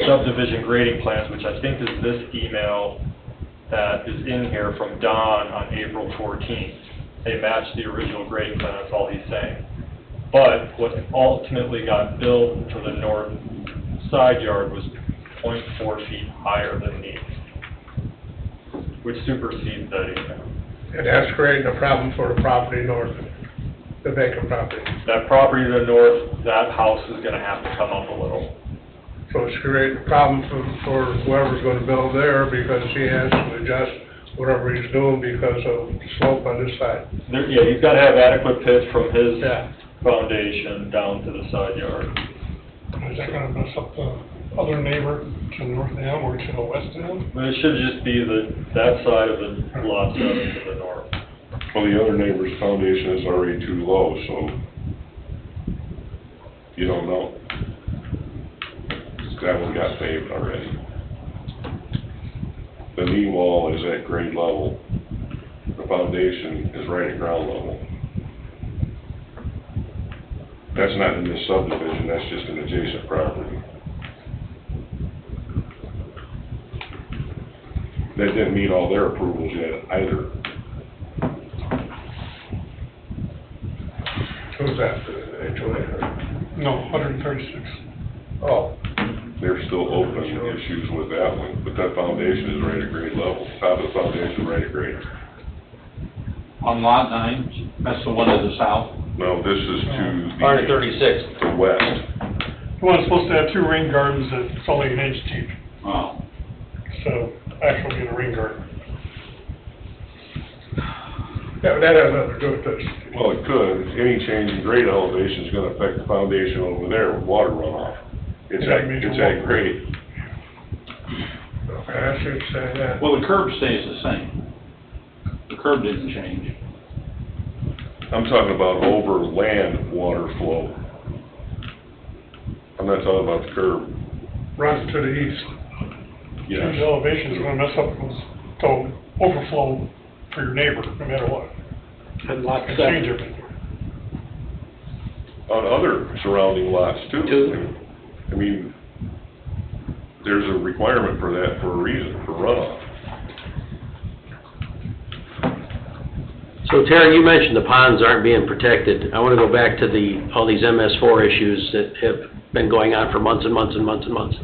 subdivision grading plans, which I think is this email that is in here from Don on April 14th. They match the original grading plan, that's all he's saying. But what ultimately got built for the north side yard was 0.4 feet higher than these, which supersedes that email. And that's creating a problem for the property north, the vacant property. That property to the north, that house is gonna have to come up a little. So it's creating a problem for whoever's gonna build there, because he has to adjust whatever he's doing because of the slope on this side. There, yeah, he's gotta have adequate pitch from his foundation down to the side yard. Is that gonna mess up the other neighbor to the north of him or to the west of him? But it should just be that side of the lot 7 to the north. Well, the other neighbor's foundation is already too low, so you don't know. That one got paved already. The knee wall is at grade level. The foundation is right at ground level. That's not in this subdivision, that's just an adjacent property. That didn't meet all their approvals yet either. Who's that, HOA? No, 136. Oh. They're still open issues with that one, but that foundation is right at grade level. Top of the foundation is right at grade. On lot 9, that's the one to the south? No, this is to the... 136. The west. The one's supposed to have 2 rain gardens that's only an inch deep, Oh. so actually being a rain garden. That has nothing to do with this. Well, it could, any change in grade elevation is gonna affect the foundation over there with water runoff. It's at grade. Okay, I see what you're saying, yeah. Well, the curb stays the same. The curb didn't change. I'm talking about over land water flow. I'm not talking about the curb. Runs to the east. Yes. Change elevation is gonna mess up those, so overflow for your neighbor, no matter what. And lot It's seven. change everything. On other surrounding lots too. Too. I mean, there's a requirement for that for a reason, for runoff. So Terry, you mentioned the ponds aren't being protected. I want to go back to all these MS4 issues that have been going on for months and months and months and months.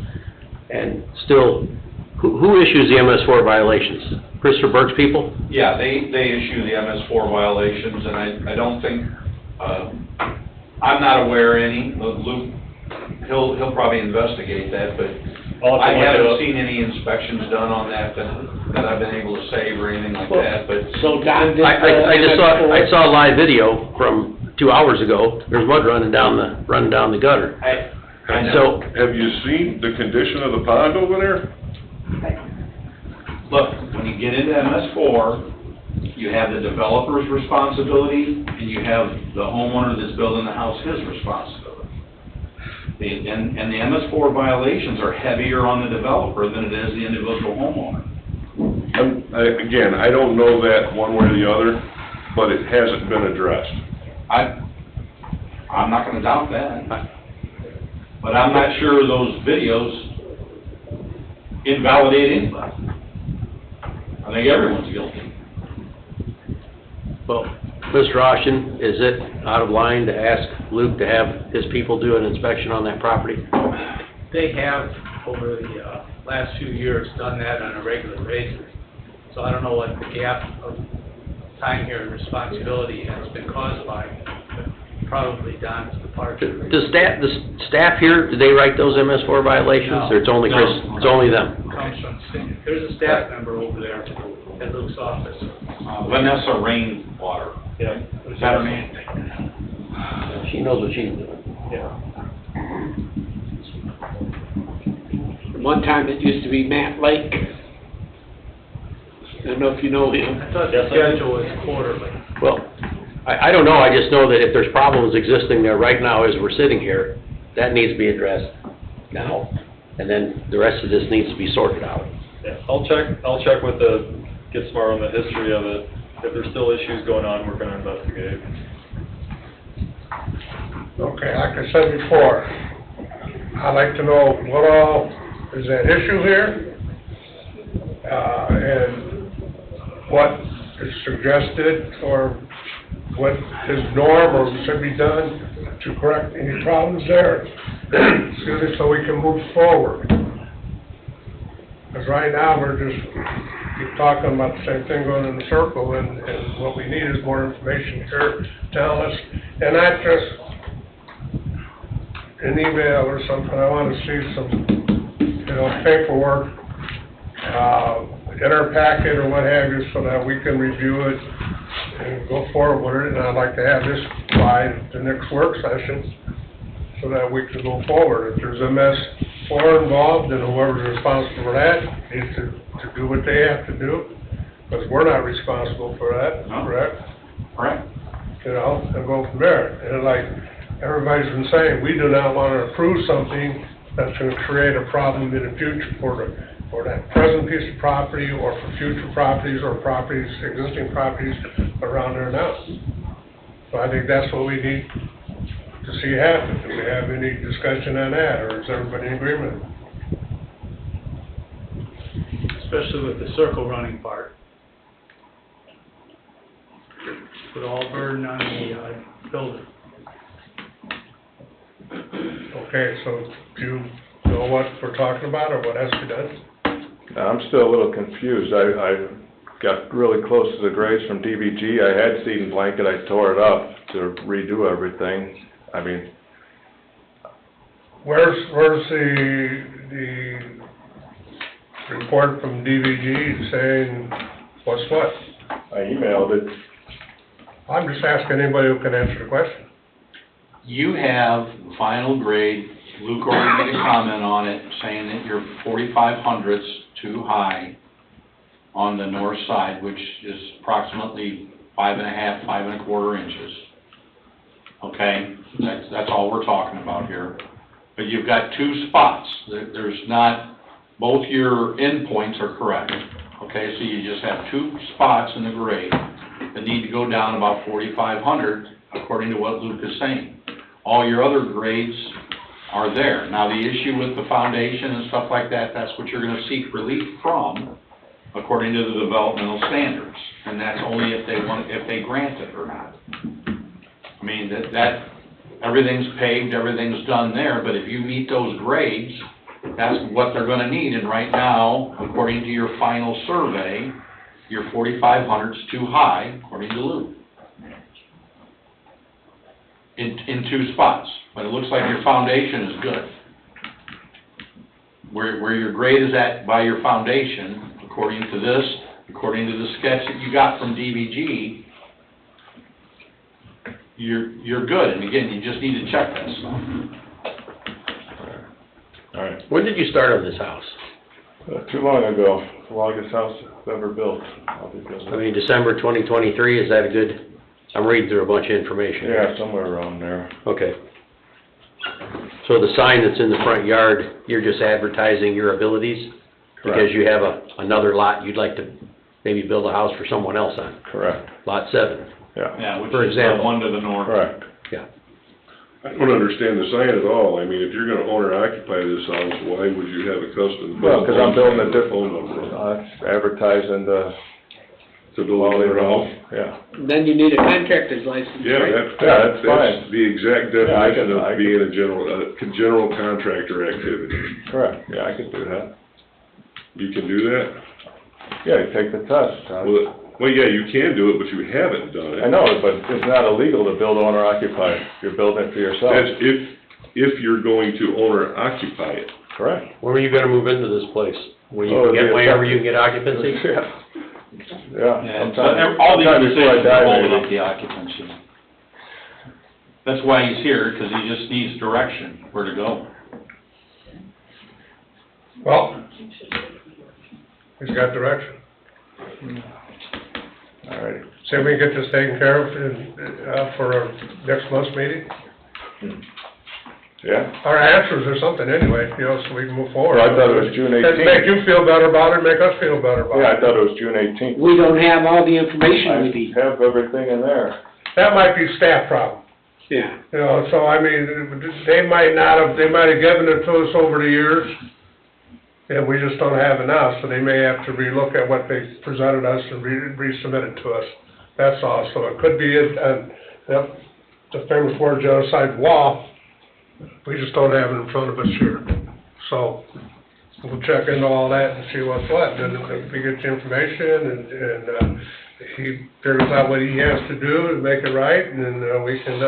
And still, who issues the MS4 violations? Christopher Burke's people? Yeah, they issue the MS4 violations, and I don't think, I'm not aware of any. Luke, he'll probably investigate that, but I'll have to I look it haven't up. seen any inspections done on that I've been able to save or anything like that, but. So Don did. I saw a live video from 2 hours ago. There's mud running down the gutter. I know. So, Have you seen the condition of the pond over there? Look, when you get into MS4, you have the developer's responsibility, and you have the homeowner that's building the house, his responsibility. And the MS4 violations are heavier on the developer than it is the individual homeowner. Again, I don't know that one way or the other, but it hasn't been addressed. I'm not gonna doubt that. But I'm not sure those videos invalidate anybody. I think everyone's guilty. well, Mr. Austin, is it out of line to ask Luke to have his people do an inspection on that property? They have, over the last few years, done that on a regular basis. So I don't know what the gap of time here and responsibility has been caused by, but probably Don's departure. Does the staff here, do they write those MS4 violations, No. or it's only Chris, it's only them? Comes from, there's a staff member over there at Luke's office. Vanessa Rainwater. Yeah. Is that her name? She knows what she's doing. Yeah. One time it used to be Matt Lake. I don't know if you know him. I thought the schedule was quarterly. Well, I don't know, I just know that if there's problems existing there right now as we're sitting here, that needs to be addressed now, and then the rest of this needs to be sorted out. Yeah, I'll check with get smart on the history of it. If there's still issues going on, we're gonna investigate. Okay, like I said before, I'd like to know what all is at issue here, and what is suggested, or what is norm or should be done to correct any problems there, excuse me, so we can move forward. Because right now, we're just keep talking about the same thing going in the circle, and what we need is more information here telling us, and not just an email or something. I want to see some, paperwork, in our packet or what have you, so that we can review it and go forward with it. And I'd like to have this by the next work session, so that we can go forward. If there's MS4 involved, then whoever's responsible for that needs to do what they have to do, because we're not responsible for that, No. correct? Correct. And go from there. And like everybody's been saying, we do not want to approve something that's going to create a problem in the future for that present piece of property, or for future properties, or existing properties around there now. So I think that's what we need to see happen. Do we have any discussion on that, or is everybody in agreement? Especially with the circle running part. Put all burden on the builder. Okay, so do you know what we're talking about, or what has to be done? I'm still a little confused. I got really close to the grades from DVG. I had seed and blanket, I tore it up to redo everything. I mean, Where's the report from DVG saying what's what? I emailed it I'm just asking anybody who can answer the question. You have final grade, Luke already made a comment on it, saying that you're 4,500ths too high on the north side, which is approximately 5.5, 5.25 inches. Okay, that's all we're talking about here. But you've got two spots, there's not, both your endpoints are correct. Okay, so you just have two spots in the grade that need to go down about 4,500, according to what Luke is saying. All your other grades are there. Now, the issue with the foundation and stuff like that, that's what you're gonna seek relief from, according to the developmental standards. And that's only if they grant it or not. I mean, that everything's paved, everything's done there, but if you meet those grades, that's what they're gonna need. And right now, according to your final survey, your 4,500's too high, according to Luke. In two spots, but it looks like your foundation is good. Where your grade is at by your foundation, according to this, according to the sketch that you got from DVG, you're good, and again, you just need to check that stuff. All right. When did you start on this house? Too long ago, the longest house ever built. I mean, December 2023, is that a good, I'm reading through a bunch of information. Yeah, somewhere around there. Okay. So the sign that's in the front yard, you're just advertising your abilities? Correct. Because you have another lot you'd like to maybe build a house for someone else on? Correct. Lot 7? Yeah. Yeah, which For is the example. one to the north. Correct. Yeah. I don't understand the sign at all. I mean, if you're gonna own or occupy this house, why would you have a custom? Well, because I'm building a phone different, number advertising the, to build a house? yeah. Then you need a contractor's license, Yeah, right? that's fine. that's the exact Yeah, I definition can- of being a general contractor activity. Correct, yeah, I could do that. You can do that? Yeah, you take the test, Well, yeah, you can do it, but you haven't done it. I know, but it's not illegal to build owner occupied. You're building it for yourself. That's if you're going to own or occupy it. Correct. When are you gonna move into this place? When you Oh, can get, it'll be whenever you effective. can get occupancy? Yeah. Yeah, so sometime- all these sometime before I decisions die, are holding maybe. up the occupancy. That's why he's here, because he just needs direction, where to go. Well, he's got direction. All right. See if we can get this taken care of for our next month's meeting? Yeah. Our answers or something anyway, you know, so we can move forward. Well, I thought it was June 18th. Make you feel better about it, make us feel better about it. Yeah, I thought it was June 18th. We don't have all the information we need. I have everything in there. That might be staff problem, Yeah. you know, so I mean, they might have given it to us over the years, and we just don't have enough, so they may have to relook at what they presented us and resubmit it to us. That's all, so it could be the famous word genocide wall, we just don't have it in front of us here. So, we'll check into all that and see what's what, and if we get the information and he figures out what he has to do to make it right, and then we can,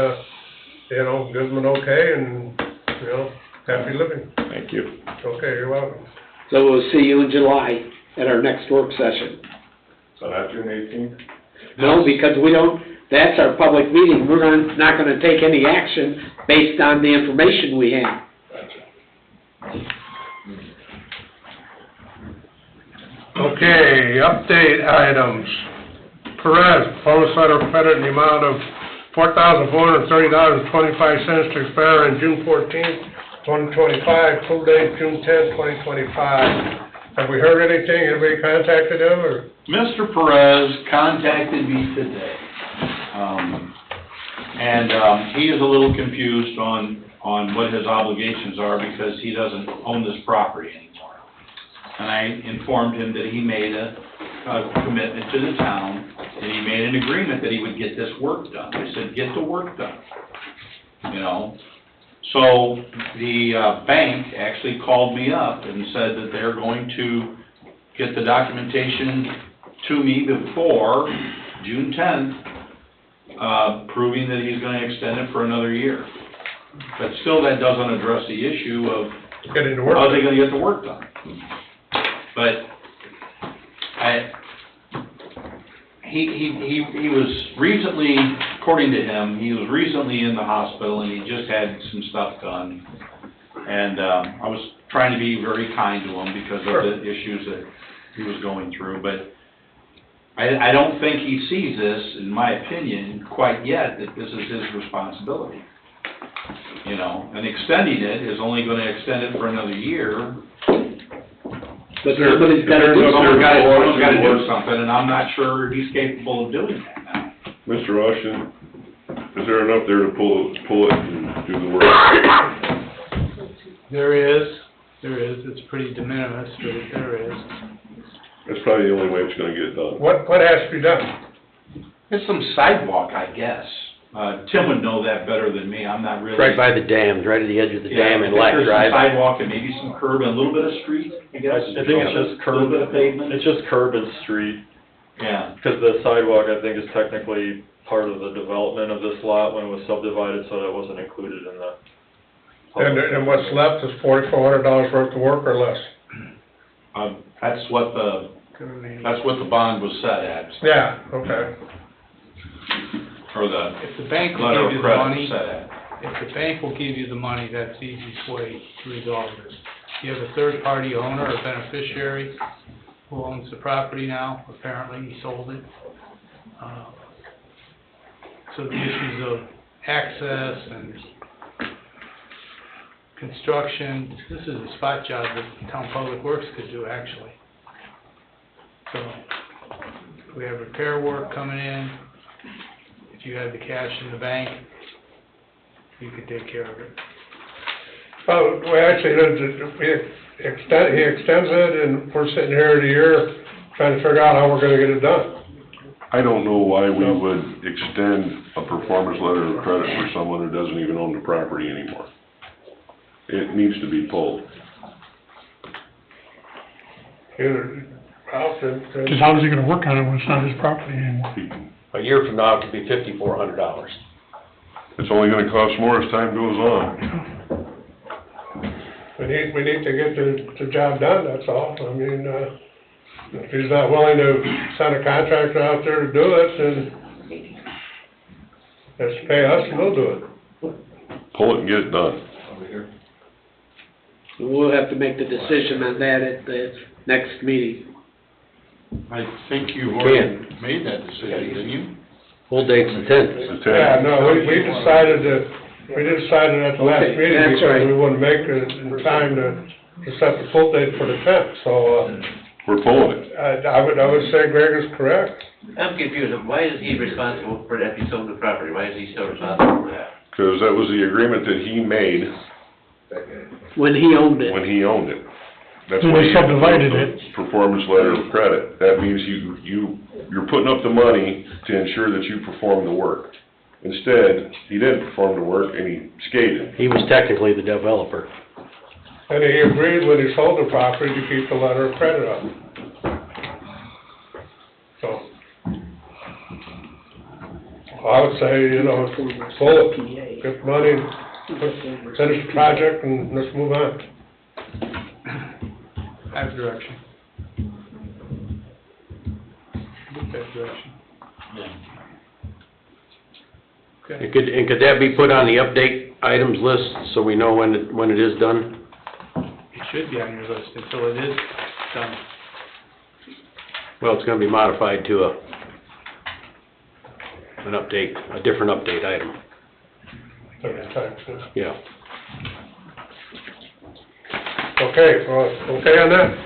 you know, give him an okay and, you know, happy living. Thank you. Okay, you're welcome. So we'll see you in July at our next work session. So not June 18th? No, because we don't, that's our public meeting, we're not gonna take any action based on the information we have. Okay, update items. Perez, bonus letter of credit in the amount of $4,430.25 to expire on June 14th, 2025, full date June 10th, 2025. Have we heard anything? Anybody contacted him, or? Mr. Perez contacted me today. He is a little confused on what his obligations are because he doesn't own this property anymore. And I informed him that he made a commitment to the town, and he made an agreement that he would get this work done. I said, get the work done, you know? So the bank actually called me up and said that they're going to get the documentation to me before June 10th, proving that he's going to extend it for another year. But still, that doesn't address the issue of Getting to work. how are they going to get the work done. But he was recently, according to him, he was recently in the hospital and he just had some stuff done. And, I was trying to be very kind to him because of the issues that he was going through, but I don't think he sees this, in my opinion, quite yet, that this is his responsibility. You know, and extending it is only gonna extend it for another year. But somebody's gotta do Someone's something. gotta do something, and I'm not sure he's capable of doing that now. Mr. Austin, is there enough there to pull it and do the work? There is, it's pretty de minimis, but there is. That's probably the only way it's gonna get done. What has to be done? There's some sidewalk, I guess. Tim would know that better than me, I'm not really. Right by the dams, right at the edge of the dam in Black I think there's Drive. some sidewalk and maybe some curb and a little bit of street, I guess. I think it's just A curb, little bit of pavement. it's just curb and street, Yeah. because the sidewalk, I think, is technically part of the development of this lot when it was subdivided, so that wasn't included in the. And what's left is $4,400 worth of work or less? That's what the bond was set at, Yeah, okay. or the If the bank will letter give you of the credit money, set at. if the bank will give you the money, that's the easiest way to resolve this. You have a third-party owner or beneficiary who owns the property now, apparently he sold it. So the issues of access and construction, this is a spot job that Town Public Works could do, actually. So, we have repair work coming in. If you had the cash in the bank, you could take care of it. Well, we actually, he extends it, and we're sitting here at a year trying to figure out how we're gonna get it done. I don't know why we would extend a performance letter of credit for someone who doesn't even own the property anymore. It needs to be pulled. Because how is he gonna work on it when it's not his property anymore? A year from now, it could be $5,400. It's only gonna cost more as time goes on. We need to get the job done, that's all. I mean, if he's not willing to send a contractor out there to do it, then has to pay us and we'll do it. Pull it and get it done. We'll have to make the decision on that at the next meeting. I think you've already made that decision, didn't you? Full date's the 10th. It's a Yeah, ten. no, we decided at the last Okay, meeting, that's because right. we wouldn't make it in time to set the full date for the 10th, so, We're pulling it. I would say Greg is correct. I'm confused, why is he responsible for that, if he sold the property, why is he still responsible for that? Cause that was the agreement that he made When he owned it. when he owned it. That's When why they he subdivided approved the performance letter of credit. That means you're putting up the money to ensure that you perform the work. Instead, he didn't perform the work and he skated. He was technically the developer. And he agreed when he sold the property to keep the letter of credit up. So, I would say, you know, pull it, get the money, finish the project, and let's move on. I have direction. That direction. Okay. And could that be put on the update items list, so we know when it is done? It should be on your list until it is done. Well, it's gonna be modified to an update, a different update item, yeah. Okay, well, okay on that?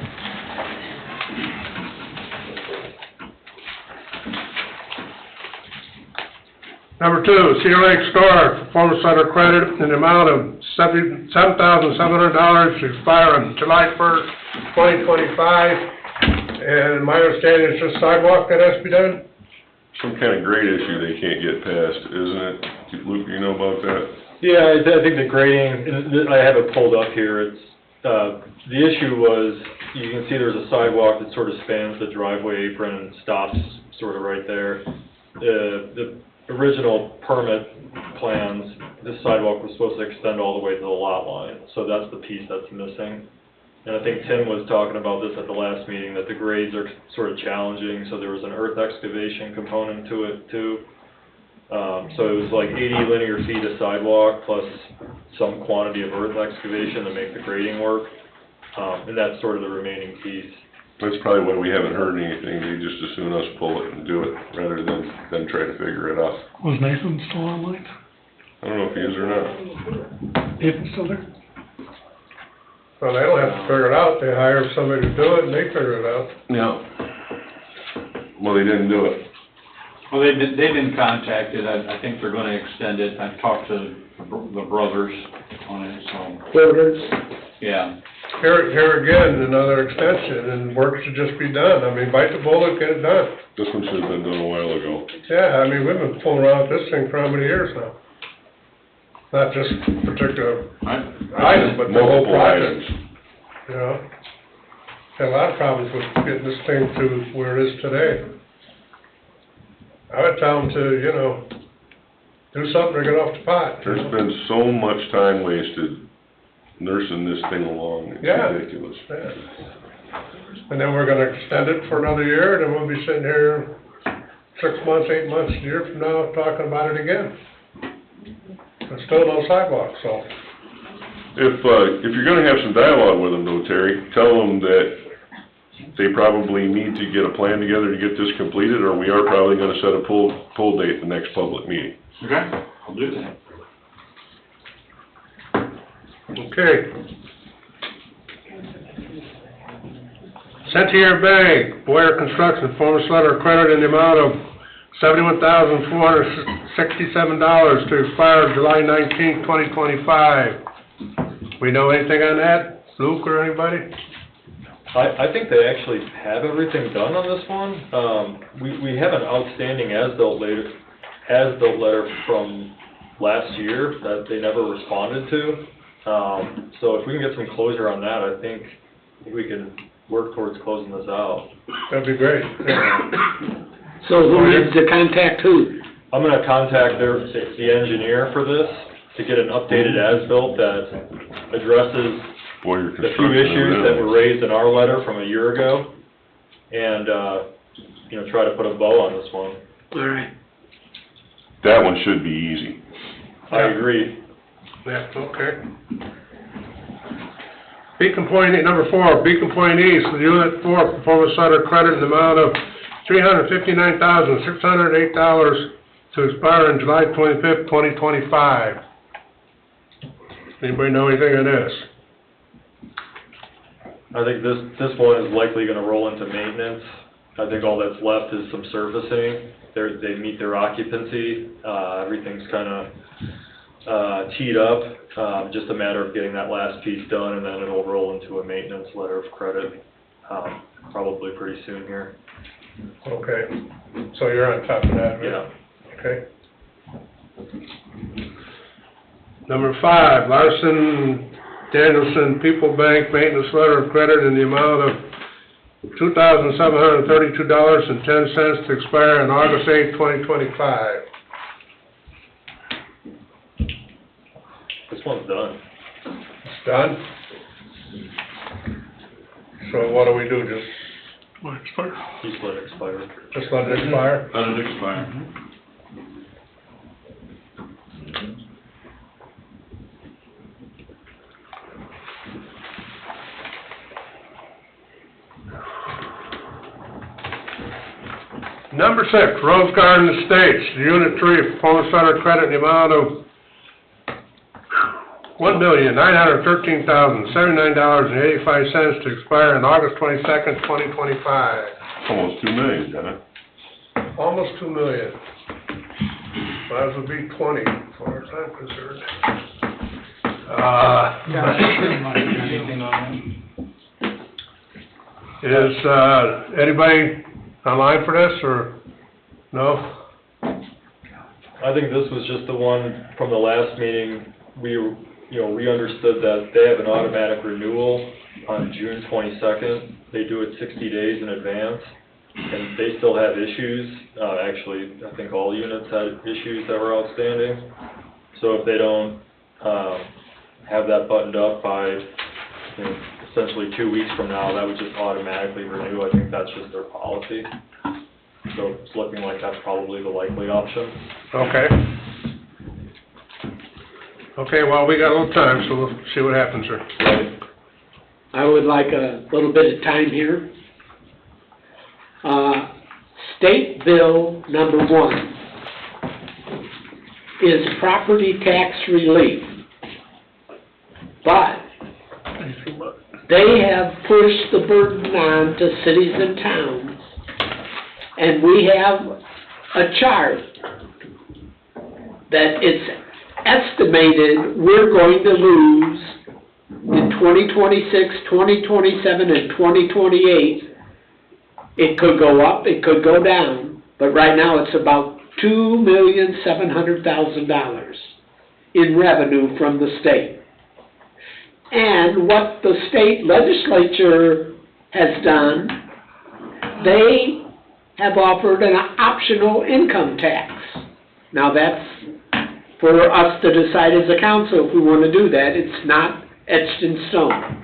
Number two, Cedar Lake Store, performance letter credit in the amount of $7,700 to expire on July 1st, 2025. And my understanding is just sidewalk that has to be done? Some kind of grade issue they can't get past, isn't it? Luke, you know about that? Yeah, I think the grading, I have it pulled up here, it's, the issue was, you can see there's a sidewalk that sort of spans the driveway apron and stops sort of right there. The original permit plans, this sidewalk was supposed to extend all the way to the lot line, so that's the piece that's missing. and I think Tim was talking about this at the last meeting, that the grades are sort of challenging, so there was an earth excavation component to it too. So it was like 80 linear feet of sidewalk plus some quantity of earth excavation to make the grading work. And that's sort of the remaining piece. That's probably why we haven't heard anything, they just as soon us pull it and do it, rather than try to figure it out. Was Nathan still online? I don't know if he is or not. Nathan still there? Well, they don't have to figure it out, they hire somebody to do it, and they figure it out. No. Well, they didn't do it. Well, they've been contacted, I think they're gonna extend it, I've talked to the brothers on it, so, Quarters. yeah. Here again, another extension, and work should just be done. I mean, bite the bullet, get it done. This one should have been done a while ago. Yeah, I mean, we've been fooling around with this thing for how many years now? Not just particular item, but the whole Multiple project, items. you know? Had a lot of problems with getting this thing to where it is today. I would tell them to, you know, do something or get off the pot. There's been so much time wasted nursing this thing along, it's Yeah. ridiculous. Yeah. And then we're gonna extend it for another year, and then we'll be sitting here 6 months, 8 months, a year from now, talking about it again. There's still no sidewalk, so. If you're gonna have some dialogue with them though, Terry, tell them that they probably need to get a plan together to get this completed, or we are probably gonna set a pull date the next public meeting. Okay, I'll do that. Okay. Centier Bank, Boyer Construction, former letter of credit in the amount of $71,467 to expire July 19th, 2025. We know anything on that, Luke or anybody? I think they actually have everything done on this one. We have an outstanding as-built letter from last year that they never responded to. So if we can get some closure on that, I think we can work towards closing this out. That'd be great. So who needs to contact who? I'm gonna contact the engineer for this to get an updated as-built that addresses Boyer the few Construction issues that amendments. were raised in our letter from a year ago, and, you know, try to put a bow on this one. All right. That one should be easy. I agree. Yeah, okay. Beacon Point, number 4, Beacon Point East, Unit 4, performance letter credit in the amount of $359,608 to expire on July 25th, 2025. Anybody know anything on this? I think this one is likely gonna roll into maintenance. I think all that's left is some surfacing. They meet their occupancy, everything's kinda, teed up, just a matter of getting that last piece done, and then it'll roll into a maintenance letter of credit, probably pretty soon here. Okay, so you're on top of that, right? Yeah. Okay. Number 5, Larson Danielson People Bank maintenance letter of credit in the amount of $2,732.10 to expire on August 8th, 2025. This one's done. It's done? So what do we do, just Just let it expire. just let it expire? Let it expire. Number 6, Rose Garden Estates, Unit 3, performance letter credit in the amount of $1,913,079.85 to expire on August 22nd, 2025. Almost $2 million, John. Almost $2 million. Might as well be 20, as far as I'm concerned. Is, anybody online for this, or no? I think this was just the one from the last meeting. We understood that they have an automatic renewal on June 22nd. They do it 60 days in advance, and they still have issues. Actually, I think all units had issues that were outstanding. So if they don't have that buttoned up by, essentially 2 weeks from now, that would just automatically renew. I think that's just their policy. So it's looking like that's probably the likely option. Okay. Okay, well, we got a little time, so we'll see what happens here. Right. I would like a little bit of time here. State Bill number 1 is property tax relief. But they have pushed the burden on to cities and towns, and we have a chart that it's estimated we're going to lose in 2026, 2027, and 2028. It could go up, it could go down, but right now it's about $2,700,000 in revenue from the state. And what the state legislature has done, they have offered an optional income tax. Now that's for us to decide as a council if we want to do that. It's not etched in stone.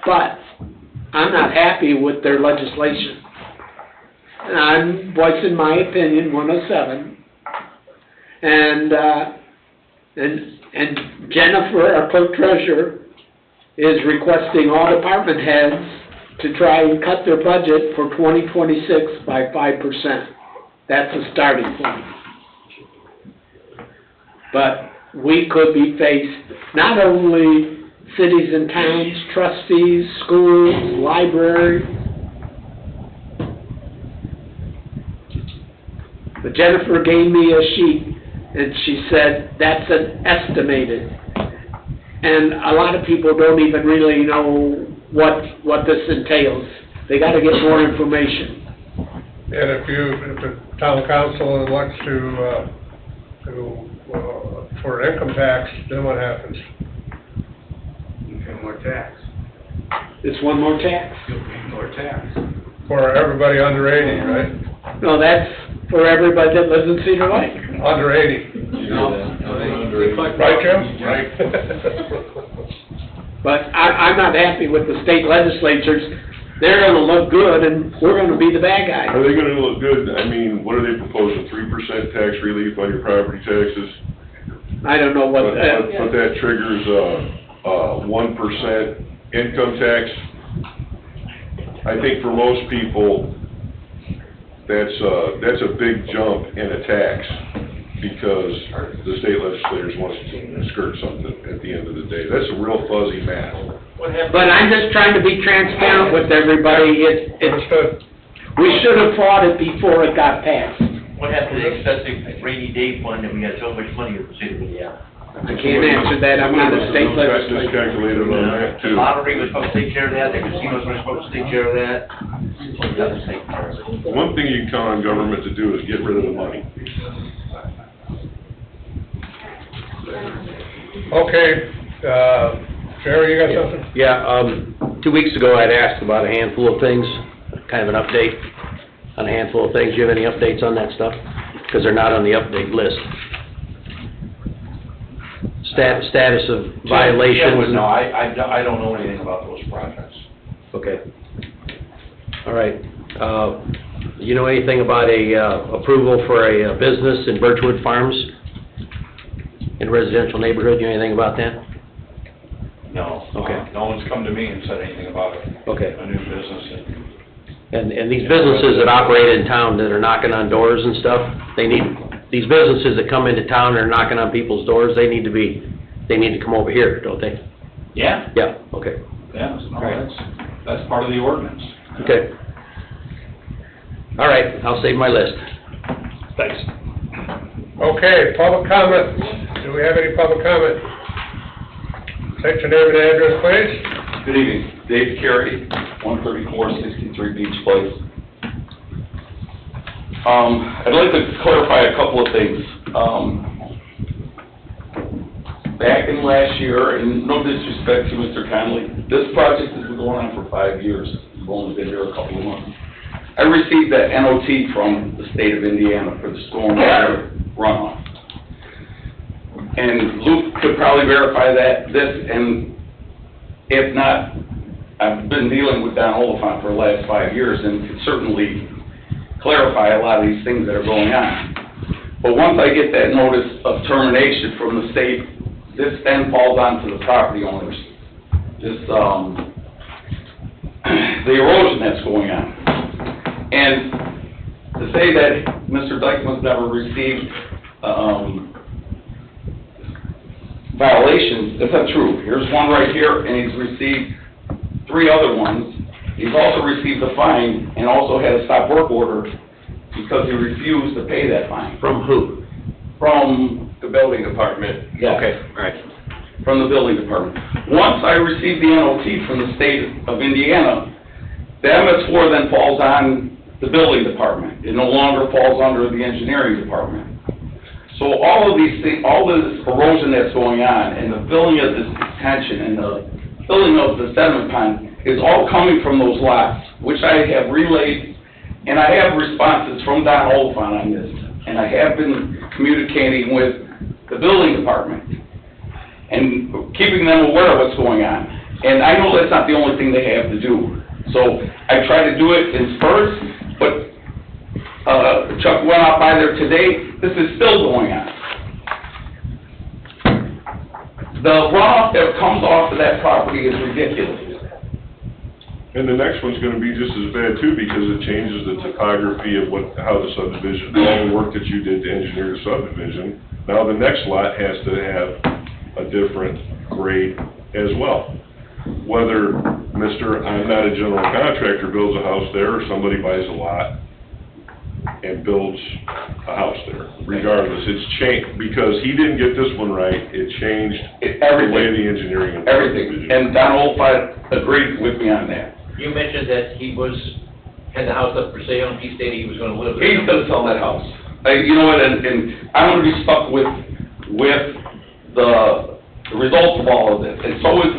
But I'm not happy with their legislation. And I'm voicing my opinion, 107. And Jennifer, our clerk treasurer, is requesting all department heads to try and cut their budget for 2026 by 5%. That's a starting point. But we could be faced, not only cities and towns, trustees, schools, libraries. But Jennifer gave me a sheet and she said that's an estimated. And a lot of people don't even really know what this entails. They gotta get more information. And if the town council elects to for income tax, then what happens? More tax. It's one more tax. More tax. For everybody under 80, right? No, that's for everybody that lives in Cedar Lake. Under 80. Right, Jim? Right. But I'm not happy with the state legislatures. They're gonna look good and we're gonna be the bad guy. Are they gonna look good? I mean, what are they proposing, 3% tax relief on your property taxes? I don't know what, But that triggers, 1% income tax. I think for most people, that's a big jump in a tax, because the state legislators want to skirt something at the end of the day. That's a real fuzzy math. but I'm just trying to be transparent with everybody. We should have fought it before it got passed. What happened to the excessive rainy day fund that we got so much money in the city of Indiana? I can't answer that, I'm not a state Got legislator. discalculated on that The too. lottery was supposed to take care of that, the casinos were supposed to take care of that. It doesn't take care of it. One thing you can count on government to do is get rid of the money. Okay, Jerry, you got something? Yeah, 2 weeks ago I'd asked about a handful of things, kind of an update on a handful of things. Do you have any updates on that stuff? Because they're not on the update list. Status of violations? No, I don't know anything about those projects. Okay. All right. You know anything about approval for a business in Birchwood Farms in a residential neighborhood? You know anything about that? No. Okay. No one's come to me and said anything about it. Okay. A new business. And these businesses that operate in town that are knocking on doors and stuff, these businesses that come into town and are knocking on people's doors, they need to come over here, don't they? Yeah. Yeah, okay. Yeah, no, that's part of the ordinance. Okay. All right, I'll save my list. Thanks. Okay, public comment. Do we have any public comment? State your name and address, please. Good evening, Dave Carey, 134-63 Beach Place. I'd like to clarify a couple of things. Back in last year, and no disrespect to Mr. Conley, this project has been going on for 5 years. We've only been here a couple of months. I received that NOT from the state of Indiana for the stormwater runoff. And Luke could probably verify that, and if not, I've been dealing with Don Oliphant for the last 5 years and can certainly clarify a lot of these things that are going on. But once I get that notice of termination from the state, this then falls onto the property owners. This, the erosion that's going on. And to say that Mr. Dykeman's never received, violations, that's not true. Here's one right here, and he's received 3 other ones. He's also received a fine and also had a stop work order because he refused to pay that fine. From who? From The building department. Yes. Okay, all right. From the building department. Once I received the NOT from the state of Indiana, the MS4 then falls on the building department. It no longer falls under the engineering department. So all of these things, all this erosion that's going on, and the filling of this detention, and the filling of the sediment pond, is all coming from those lots, which I have relayed, and I have responses from Don Oliphant on this, and I have been communicating with the building department, and keeping them aware of what's going on. And I know that's not the only thing they have to do. So I try to do it in spurts, but Chuck went out by there today, this is still going on. The runoff that comes off of that property is ridiculous. And the next one's gonna be just as bad too, because it changes the topography of how the subdivision, all the work that you did to engineer the subdivision. Now the next lot has to have a different grade as well. Whether I'm not a general contractor, builds a house there, or somebody buys a lot and builds a house there. Regardless, it's changed, because he didn't get this one right, it changed the way the engineering of the Everything, subdivision. and Don Oliphant agreed with me on that. You mentioned that he had the house up for sale, and he stated he was gonna live there. He's gonna sell that house. You know what, and I'm gonna be stuck with the results of all of this, and so is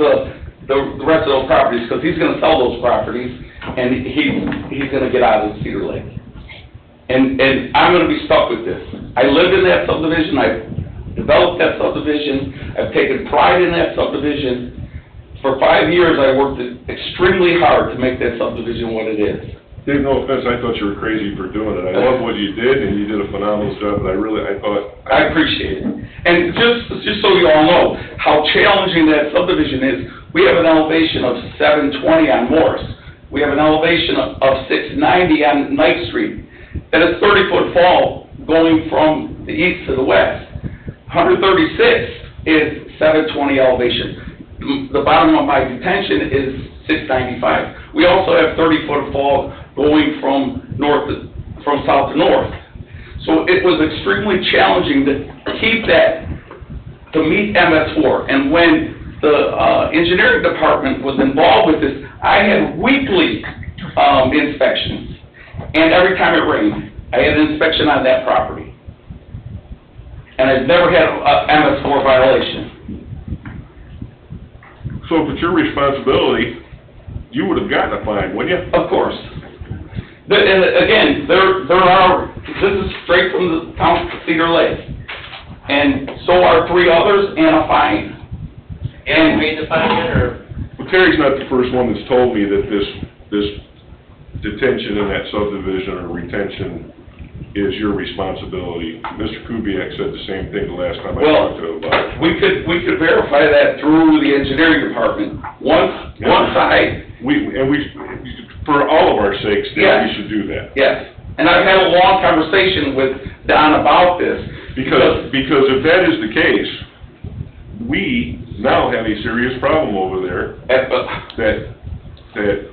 the rest of those properties, because he's gonna sell those properties, and he's gonna get out of Cedar Lake. And I'm gonna be stuck with this. I lived in that subdivision, I've developed that subdivision, I've taken pride in that subdivision. For 5 years, I worked extremely hard to make that subdivision what it is. Dave, no offense, I thought you were crazy for doing it. I love what you did, and you did a phenomenal job, but I appreciate it. And just so you all know how challenging that subdivision is, we have an elevation of 720 on Morris. We have an elevation of 690 on Knight Street. That is 30-foot fall going from the east to the west. 136 is 720 elevation. The bottom of my detention is 695. We also have 30-foot fall going from south to north. So it was extremely challenging to keep that, to meet MS4. And when the engineering department was involved with this, I had weekly inspections. And every time it rained, I had an inspection on that property. And I've never had a MS4 violation. So if it's your responsibility, you would have gotten a fine, wouldn't you? Of course. And again, this is straight from the town of Cedar Lake. And so are 3 others and a fine. And you paid the fine yet, or? Well, Terry's not the first one that's told me that this detention in that subdivision or retention is your responsibility. Mr. Kubiak said the same thing the last time I talked to him about it. We could verify that through the engineering department. One side. For all of our sakes, Yes. we should do that. Yes, and I've had a long conversation with Don about this. Because if that is the case, we now have a serious problem over there that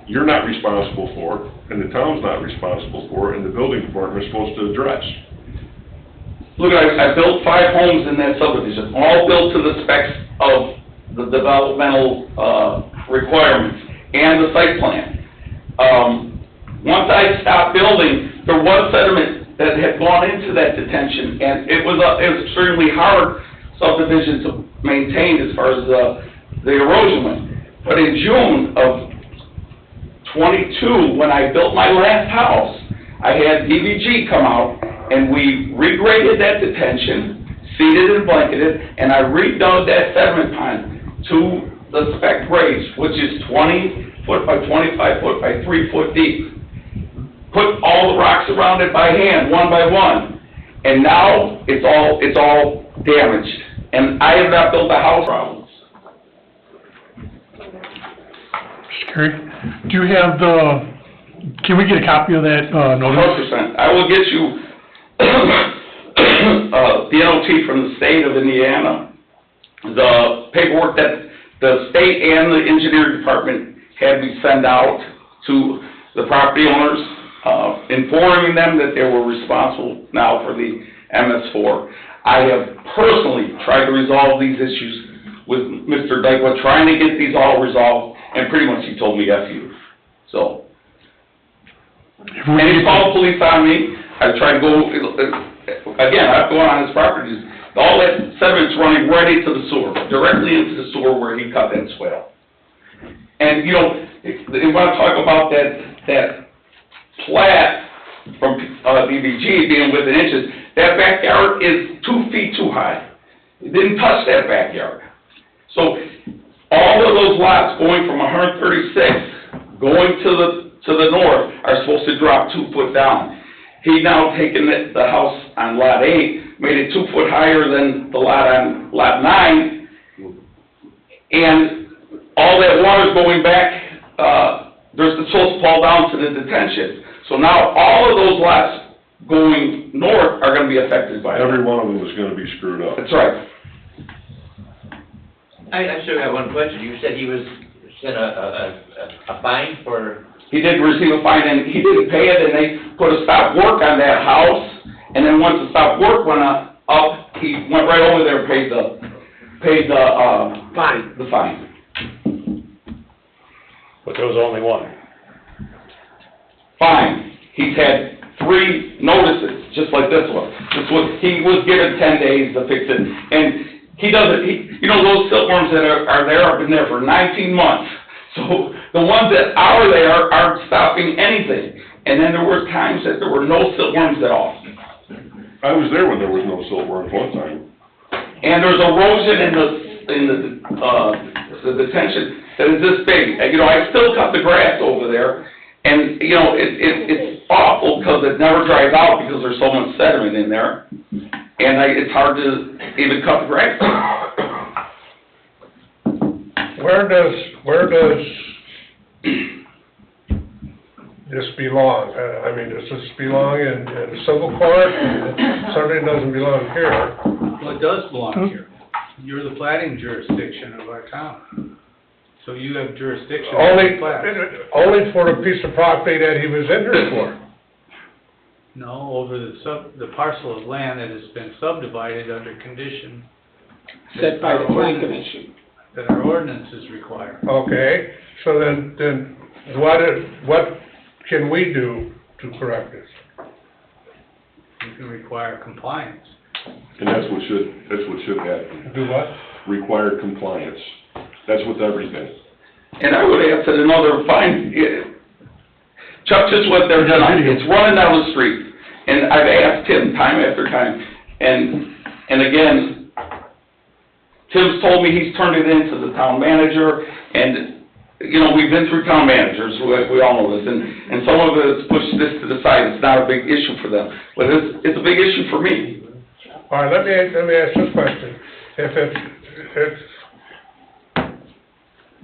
you're not responsible for, and the town's not responsible for, and the building department is supposed to address. Look, I built 5 homes in that subdivision, all built to the specs of the developmental requirements and the site plan. Once I stopped building, there was sediment that had gone into that detention, and it was extremely hard subdivision to maintain as far as the erosion went. But in June of 22, when I built my last house, I had DVG come out, and we regraded that detention, seeded and blanketed, and I redug that sediment pond to the spec grades, which is 20 foot by 25 foot by 3 foot deep. Put all the rocks around it by hand, one by one. And now, it's all damaged. And I have not built a house problems. Scary. Do you have can we get a copy of that, notice? 100%. I will get you, the NOT from the state of Indiana, the paperwork that the state and the engineering department had me send out to the property owners, informing them that they were responsible now for the MS4. I have personally tried to resolve these issues with Mr. Dyke, trying to get these all resolved, and pretty much he told me F you. So, and he called the police on me. I tried to go, again, I've gone on his properties. All that sediment's running right into the sewer, directly into the sewer where he cut that swale. And, you know, if you want to talk about that plat from DBG being within inches, that backyard is 2 feet too high. It didn't touch that backyard. So all of those lots going from 136, going to the north, are supposed to drop 2 foot down. He now taken the house on lot 8, made it 2 foot higher than the lot on lot 9, and all that water's going back, there's supposed to fall down to the detention. So now all of those lots going north are gonna be affected by it. Every one of them is gonna be screwed up. That's right. I still got one question. You said he was sent a fine for... He did receive a fine, and he didn't pay it, and they put a stop work on that house, and then once the stop work went up, he went right over there and paid the fine. The fine. But there was only one. Fine. He's had 3 notices, just like this one. He was given 10 days to fix it, and he doesn't, you know, those silkworms that are there have been there for 19 months. So the ones that are there aren't stopping anything. And then there were times that there were no silkworms at all. I was there when there was no silkworms one time. And there's erosion in the detention that is this big. You know, I still cut the grass over there, and, you know, it's awful because it never dries out because there's so much sediment in there. And it's hard to even cut the grass. Where does this belong? I mean, does this belong in civil court? It certainly doesn't belong here. Well, it does belong here. You're the plating jurisdiction of our town. So you have jurisdiction over the plat. Only for the piece of property that he was in here for. No, over the parcel of land that has been subdivided under condition Set by the plan commission. that our ordinances require. Okay, so then what can we do to correct this? You can require compliance. And that's what should happen. Do what? Required compliance. That's with everything. And I would add to another fine, Chuck just went there tonight, it's running down the street, and I've asked him time after time, and again, Tim's told me he's turned it in to the town manager, and, you know, we've been through town managers, we all know this, and some of it has pushed this to the side, it's not a big issue for them, but it's a big issue for me. All right, let me ask this question. If it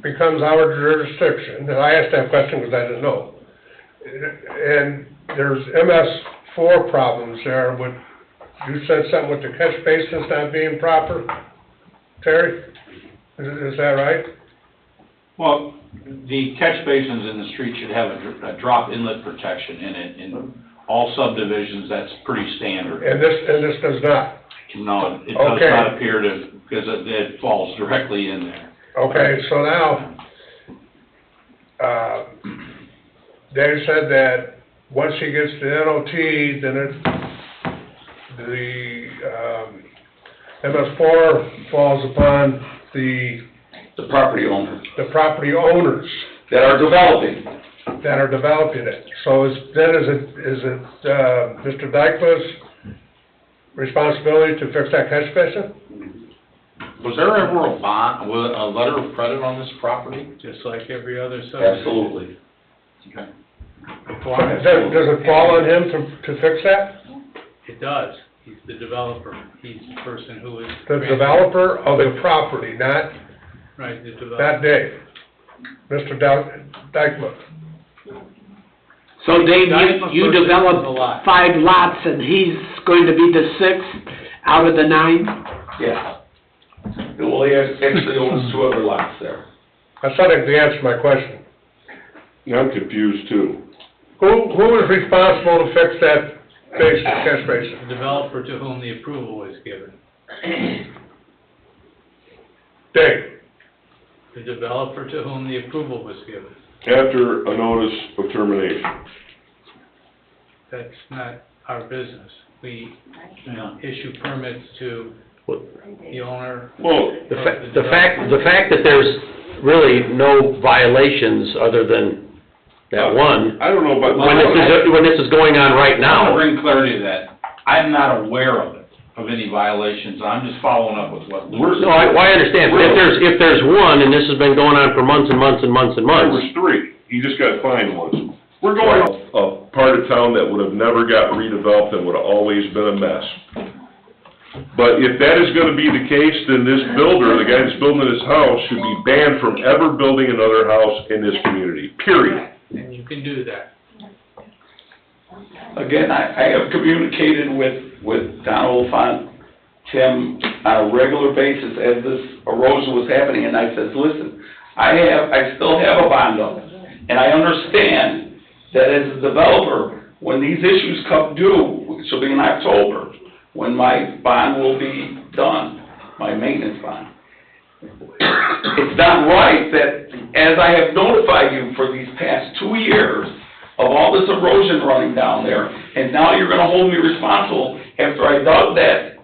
becomes our jurisdiction, and I asked that question because I didn't know, and there's MS4 problems there, you said something with the catch basins not being proper, Terry? Is that right? Well, the catch basins in the street should have a drop inlet protection in it. In all subdivisions, that's pretty standard. And this does not? No, it does not appear to, because it falls directly in there. Okay, so now, Dave said that once he gets the NOT, then the MS4 falls upon the property owners. The property owners. That are developing. That are developing it. So is it Mr. Dykeman's responsibility to fix that catch basin? Was there ever a bond, a letter of credit on this property? Just like every other subdivision. Absolutely. Okay. Does it fall on him to fix that? It does. He's the developer. He's the person who is. The developer of the property, not Right, the developer. that Dave, Mr. Dykeman. So Dave, you Dykeman developed purchased the lot. 5 lots and he's going to be the 6th out of the 9? Yeah. Well, he actually owns 2 other lots there. That's not the answer to my question. Yeah, I'm confused too. Who is responsible to fix that catch basin? The developer to whom the approval was given. Dave? The developer to whom the approval was given. After a notice of termination. That's not our business. We issue permits to the owner. Well, The fact that there's really no violations other than that one, I don't know about. when this is going on right I now. want to bring clarity to that. I'm not aware of it, of any violations. I'm just following up with what Lou said. No, I understand, but if there's one, and this has been going on for months and months and months and There months. was 3. He just got fined once. We're going a part of town that would have never got redeveloped and would have always been a mess. But if that is gonna be the case, then this builder, the guy that's building this house, should be banned from ever building another house in this community, period. And you can do that. Again, I have communicated with Don Oliphant, Tim, on a regular basis as this erosion was happening, and I says, listen, I still have a bond up, and I understand that as a developer, when these issues come due, which will be in October, when my bond will be done, my maintenance bond. It's not right that, as I have notified you for these past 2 years of all this erosion running down there, and now you're gonna hold me responsible after I dug that,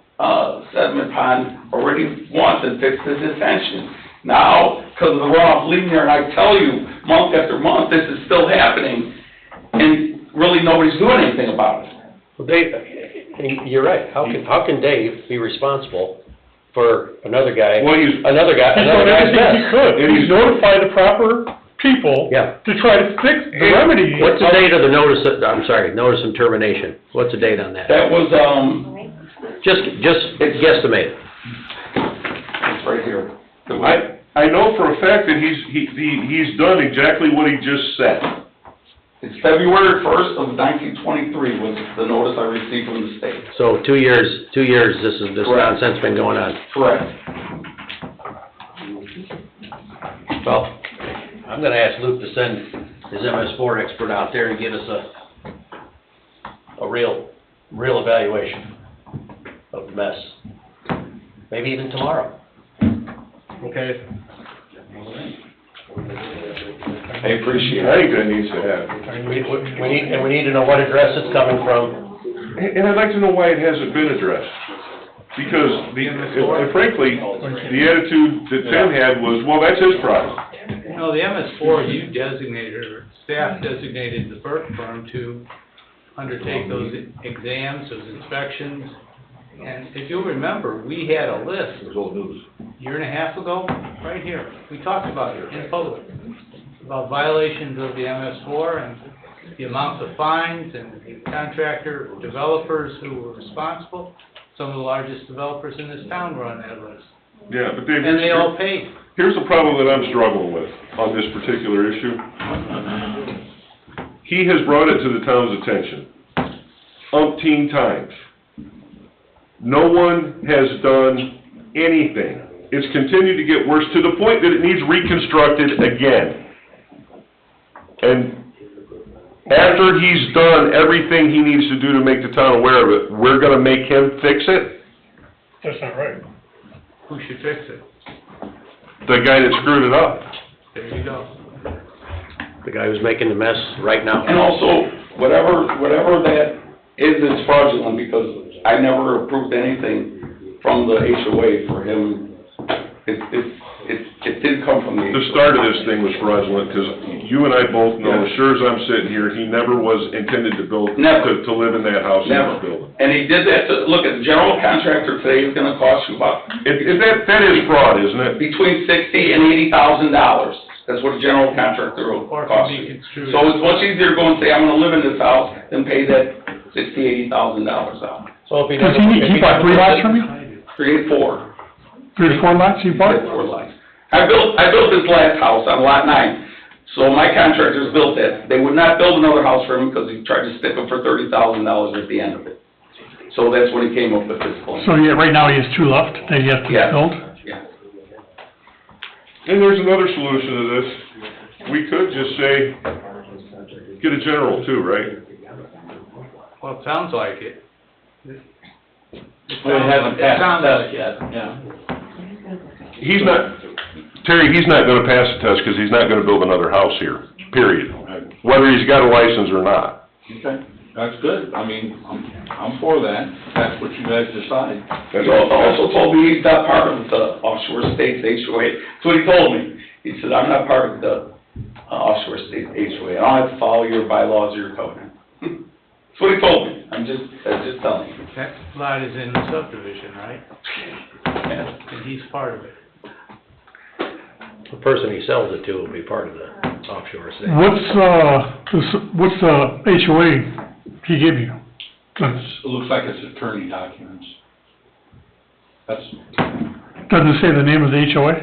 sediment pond already once and fixed the detention. Now, because of the runoff leaving there, and I tell you, month after month, this is still happening, and really nobody's doing anything about it. Well, Dave, you're right, how can Dave be responsible for another guy, Well, He's another done guy's everything he mess? could. He's notified the proper people Yeah. to try to fix the remedy. What's the date of the notice notice of termination? What's the date on that? That was, Just guesstimate. it's right here. I know for a fact that he's done exactly what he just said. It's February 1st of 1923 was the notice I received from the state. So 2 years, this Correct. nonsense been going on. Correct. Well, I'm gonna ask Luke to send his MS4 expert out there and get us a real evaluation of the mess. Maybe even tomorrow. Okay. I appreciate I it. think that needs to happen. We need to know what address it's coming from. And I'd like to know why it hasn't been addressed. Because and frankly, the attitude that Tim had was, well, that's his problem. No, the MS4, you designated, or staff designated the Burke firm to undertake those exams, those inspections. And if you'll remember, we had a list year and a half ago, right here. We talked about it in public, about violations of the MS4 and the amounts of fines and the contractor, developers who were responsible. Some of the largest developers in this town were on that list. Yeah, but Dave, And they all paid. here's the problem that I'm struggling with on this particular issue. He has brought it to the town's attention umpteen times. No one has done anything. It's continued to get worse to the point that it needs reconstructed again. And after he's done everything he needs to do to make the town aware of it, we're gonna make him fix it? That's not right. Who should fix it? The guy that screwed it up. There you go. The guy who's making the mess right now. And also, whatever that is fraudulent, because I never approved anything from the HOA for him. It's it did come from the. The start of this thing was fraudulent, because you and I both know, as sure as I'm sitting here, he never was intended to build, Never. to live in that house he was Never. building. And he did that to, look, a general contractor today is gonna cost you about That is fraud, isn't it? between $60,000 and $80,000. That's what a general contractor will Or cost can be you. construed. So it's much easier to go and say, I'm gonna live in this house, than pay that $60,000, $80,000 out. So if he Cause doesn't. he bought 3 lots from you? 3 and 4. 3 or 4 lots he bought? 4 lots. I built this last house on lot 9, so my contractors built that. They would not build another house for him because he tried to stick it for $30,000 at the end of it. So that's when he came up with this plan. So yeah, right now he has 2 left that he has to Yeah. build? Yeah. And there's another solution to this. We could just say, get a general too, right? Well, it sounds like it. Well, it hasn't It passed sounds the like test yet, yeah. He's not, Terry, he's not gonna pass the test, because he's not gonna build another house here, period. Whether he's got a license or not. Okay, that's good. I mean, I'm for that. That's what you guys decide. He also told me he's not part of the offshore states HOA. That's what he told me. He said, I'm not part of the offshore states HOA. I don't have to follow your bylaws or your covenant. That's what he told me. I'm just telling you. That lot is in the subdivision, right? Yeah. And he's part of it. The person he sells it to will be part of the offshore estate. What's the HOA he gave you? It looks like it's attorney documents. That's, Doesn't it say the name of the HOA?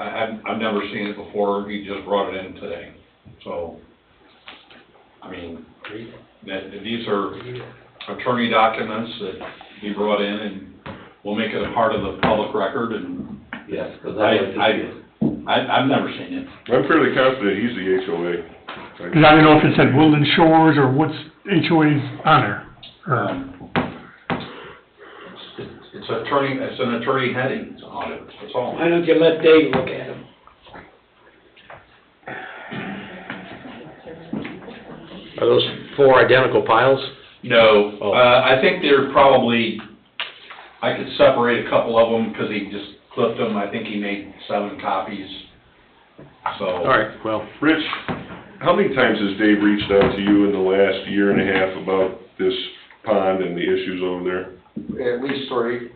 I've never seen it before. He just brought it in today. So, I mean, these are attorney documents that he brought in, and we'll make it a part of the public record, and Yes, because I like to see it. I've never seen it. I'm fairly confident he's the HOA. Cause I didn't know if it said Woodland Shores or what's HOA's on there, or... It's an attorney heading on it, that's all. Why don't you let Dave look at them? Are those 4 identical piles? No, Oh. I think they're probably, I could separate a couple of them, because he just clipped them, I think he made 7 copies, so. All right, well, Rich, how many times has Dave reached out to you in the last year and a half about this pond and the issues over there? At least 3.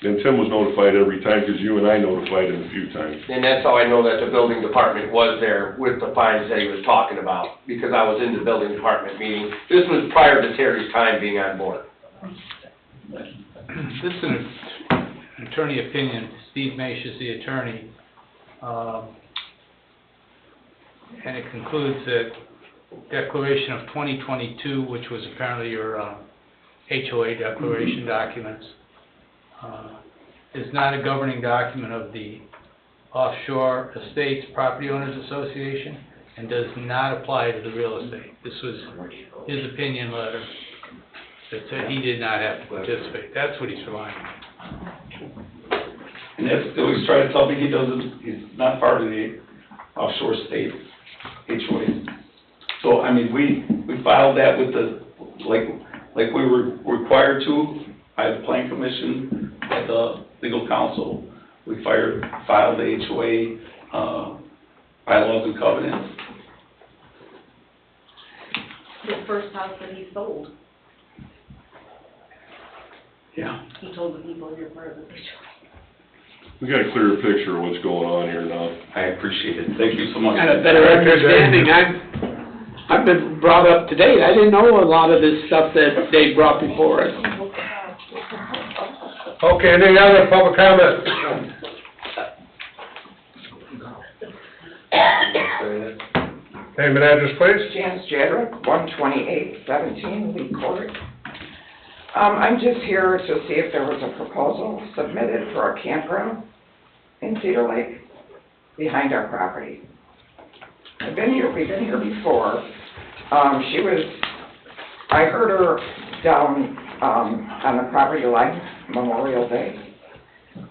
And Tim was notified every time, because you and I notified him a few times. And that's how I know that the building department was there with the fines that he was talking about, because I was in the building department meeting. This was prior to Terry's time being on board. This is an attorney opinion. Steve Maish is the attorney. And it concludes that declaration of 2022, which was apparently your HOA declaration documents, is not a governing document of the Offshore Estates Property Owners Association and does not apply to the real estate. This was his opinion letter that said he did not have to participate. That's what he's relying on. And that's, they always try to tell me he's not part of the offshore state HOA. So, I mean, we filed that with the, like we were required to, by the Plan Commission, by the legal counsel. We filed the HOA, bylaws and covenants. The first house that he sold, Yeah. he told the people you're part of the HOA. We got a clearer picture of what's going on here now. I appreciate it. Thank you so much. Got a better understanding. I've been brought up to date. I didn't know a lot of this stuff that Dave brought before us. Okay, any other public comment? Name and address, please. Janice Jedrick, 12817 Lee Court. I'm just here to see if there was a proposal submitted for a campground in Cedar Lake behind our property. We've been here before. I heard her down on the property line Memorial Day,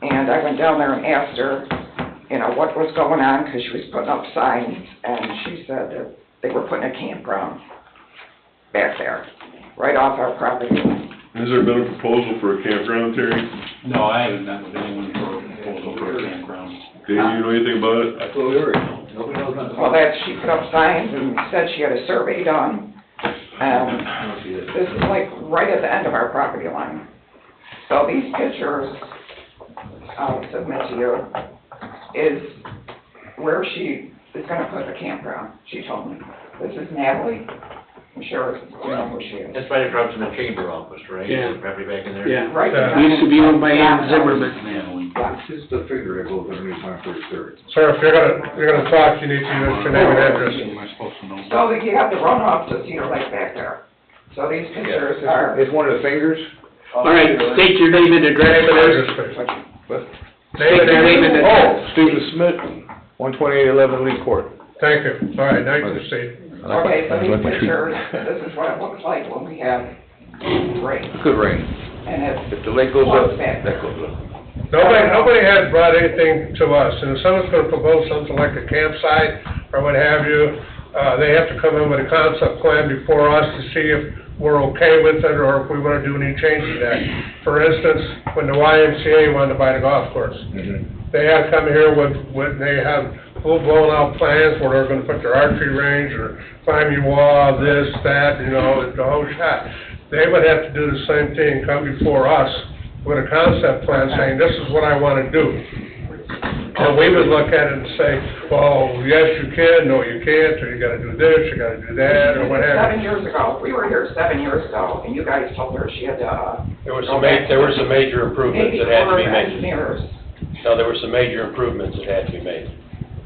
and I went down there and asked her, you know, what was going on, because she was putting up signs, and she said that they were putting a campground back there, right off our property line. Has there been a proposal for a campground, Terry? No, I haven't met with anyone for a proposal for a campground. Dave, you know anything about it? That's what we were, nobody knows nothing. Well, that, she put up signs and said she had a survey done. This is like right at the end of our property line. So these pictures, I'll submit to you, is where she is gonna put the campground, she told me. This is Natalie, I'm sure you know who she is. That's right across from the chamber office, right? Yeah. Property back in there? Yeah. Right. Used to be owned by Ann Zimmerman. This is the figure that goes underneath my first third. Sir, if you're gonna talk, you need to use your name and address. Am I supposed to know? So that you have the runoff to Cedar Lake back there. So these pictures are, It's one of the fingers? All right, state your name and address first. What? State your name and address. Oh, Stephen Smith, 12811 Lee Court. Thank you. All right, now you can proceed. okay, so these pictures, this is what it looks like when we have rain. Good rain. And If the lake goes up, Floods back. that goes up. Nobody has brought anything to us, and if someone's gonna propose something like a campsite or what have you, they have to come in with a concept plan before us to see if we're okay with it, or if we wanna do any changes to that. For instance, when the YMCA wanted to buy the golf course, they had come here with, they have full blown out plans where they're gonna put their archery range, or climbing wall, this, that, you know, the whole shot. They would have to do the same thing, come before us with a concept plan saying, this is what I wanna do. And we would look at it and say, well, yes, you can, no, you can't, or you gotta do this, you gotta do that, or whatever. 7 years ago, we were here 7 years ago, and you guys told her she had to, There were some major improvements maybe that had to for be made. engineers. No, there were some major improvements that had to be made.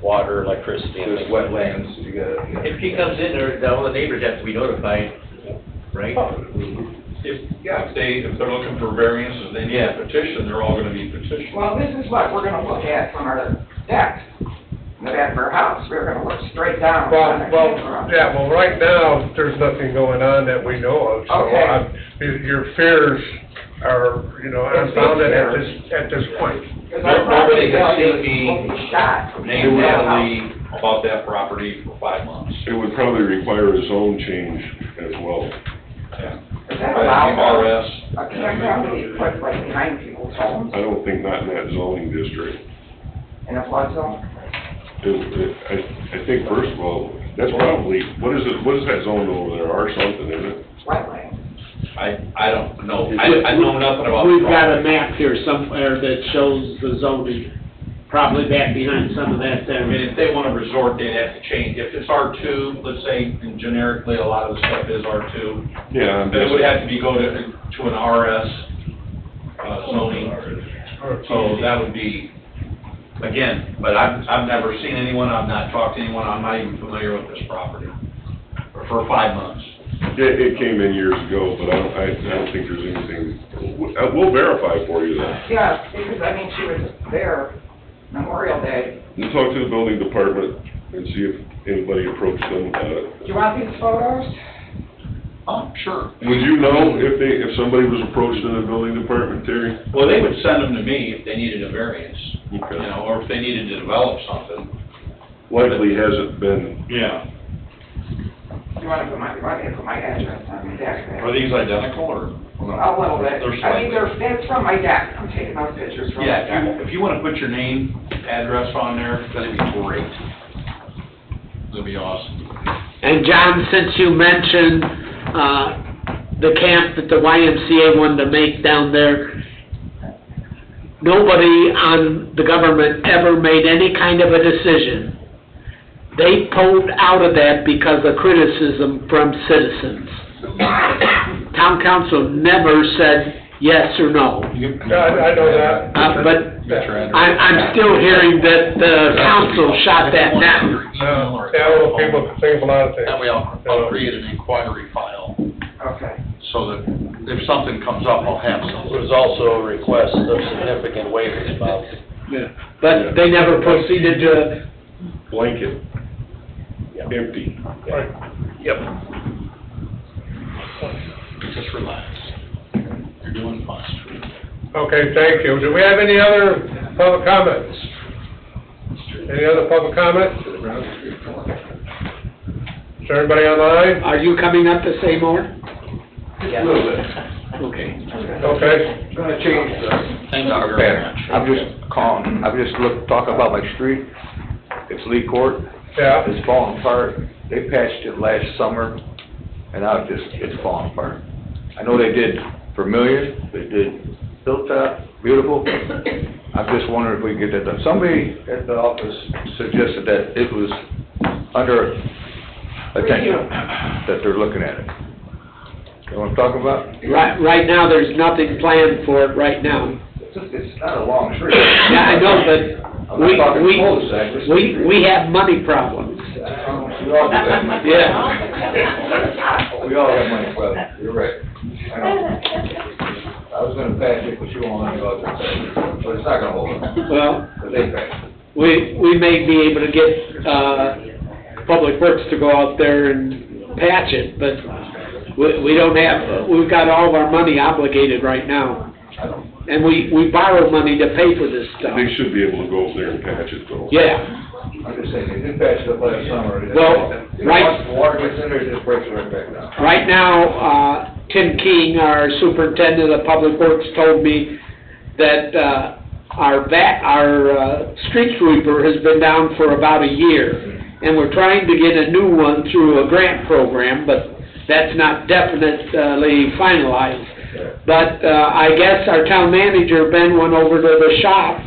Water, electricity, and There's things like that. wetlands, you got. If she comes in, all the neighbors have to be notified, right? If they're looking for variances, they need a petition, they're all gonna be petitioned. Well, this is what we're gonna look at from our deck, in the back of our house, we're gonna look straight down. Well, right now, there's nothing going on that we know of, so, Okay. your fears are, you know, unfounded at this point. Because our property Nobody has value seen will be shot. Name Natalie about that property for 5 months. It would probably require a zone change as well. Yeah. Does that allow RS. a campground to be put right behind people's homes I don't think not in that zoning district. in a flood zone? I think first of all, that's probably, what is that zone over there, R something, isn't it? Wetland. I don't know, I know nothing about. We've got a map here somewhere that shows the zoning, probably back behind some of that I mean, there. if they wanna resort, they'd have to change, if it's R2, let's say, and generically, a lot of the stuff is R2, Yeah, I'm then it just, would have to be go to an RS, zoning, so that would be, again, but I've never seen anyone, I've not talked to anyone, I'm not even familiar with this property, for 5 months. it came in years ago, but I don't think there's anything, we'll verify for you then. Yeah, because I mean, she was there Memorial Day. We'll talk to the building department and see if anybody approached them about it. Do you want these photos? Oh, sure. Would you know if somebody was approached in the building department, Terry? Well, they would send them to me if they needed a variance, Okay. you know, or if they needed to develop something. Likely hasn't been, Yeah. You want me to put my address on the deck there? Are these identical, or? A little bit. They're I mean, slightly. that's from my deck. I'm taking those pictures from my Yeah, deck. if you wanna put your name, address on there, that'd be great. That'd be awesome. And John, since you mentioned, the camp that the YMCA wanted to make down there, nobody on the government ever made any kind of a decision. They pulled out of that because of criticism from citizens. Town council never said yes or no. I know that. But I'm still hearing that the council shot that down. Well, people think a lot of things. That way I'll create an inquiry file, Okay. so that if something comes up, I'll have something. There was also a request of significant waivers about. Yeah. But they never proceeded to, blanket, empty. Yep. Just relax. You're doing fine. Okay, thank you. Do we have any other public comments? Any other public comments? Is everybody online? are you coming up to say more? A little bit. Okay. Okay, Gonna change the pattern. I'm just talking about my street. It's Lee Court. yeah, It's falling apart. They patched it last summer, and now it's falling apart. I know they did Vermillion, they did Hilltop, beautiful. I'm just wondering if we can get that done. Somebody at the office suggested that it was under attention, that they're looking at it. You know what I'm talking about? Right now, there's nothing planned for it right now. It's not a long street. Yeah, I know, but I'm not talking cul-de-sac, just- we have money problems. We all do that. Yeah. We all have money problems, you're right. I know. I was gonna patch it, but you won't let me go out there and patch it, but it's not gonna hold up. Well, But they patched it. we may be able to get, Public Works to go out there and patch it, but we don't have, we've got all of our money obligated right now. And we borrow money to pay for this stuff. They should be able to go over there and patch it though. Yeah. I'm just saying, they did patch it up last summer. Well, right- Once the water gets in there, it just breaks right back down. Right now, Tim King, our superintendent of public works, told me that, our street sweeper has been down for about a year. And we're trying to get a new one through a grant program, but that's not definitely finalized. But, I guess our town manager, Ben, went over to the shop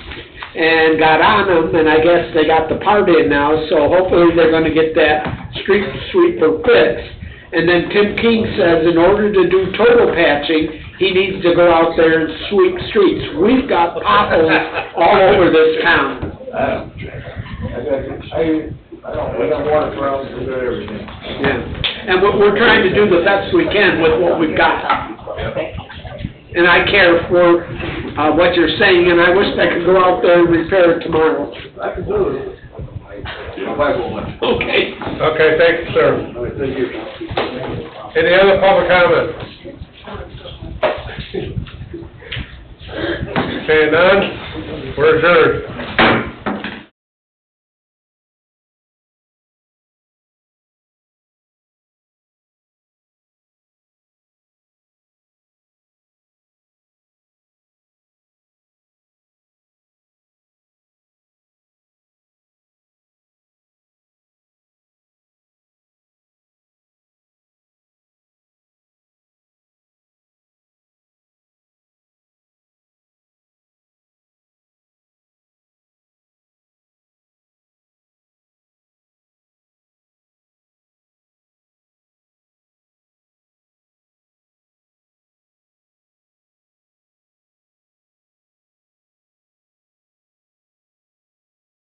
and got on them, and I guess they got the part in now, so hopefully they're gonna get that street sweeper fixed. And then Tim King says in order to do total patching, he needs to go out there and sweep streets. We've got potholes all over this town. We got water problems, we got everything. Yeah, and we're trying to do the best we can with what we've got. And I care for, what you're saying, and I wish I could go out there and repair it tomorrow. I can do it. I'll buy one. Okay. okay, thank you, sir. All right, thank you. Any other public comment? Okay, none, we're adjourned.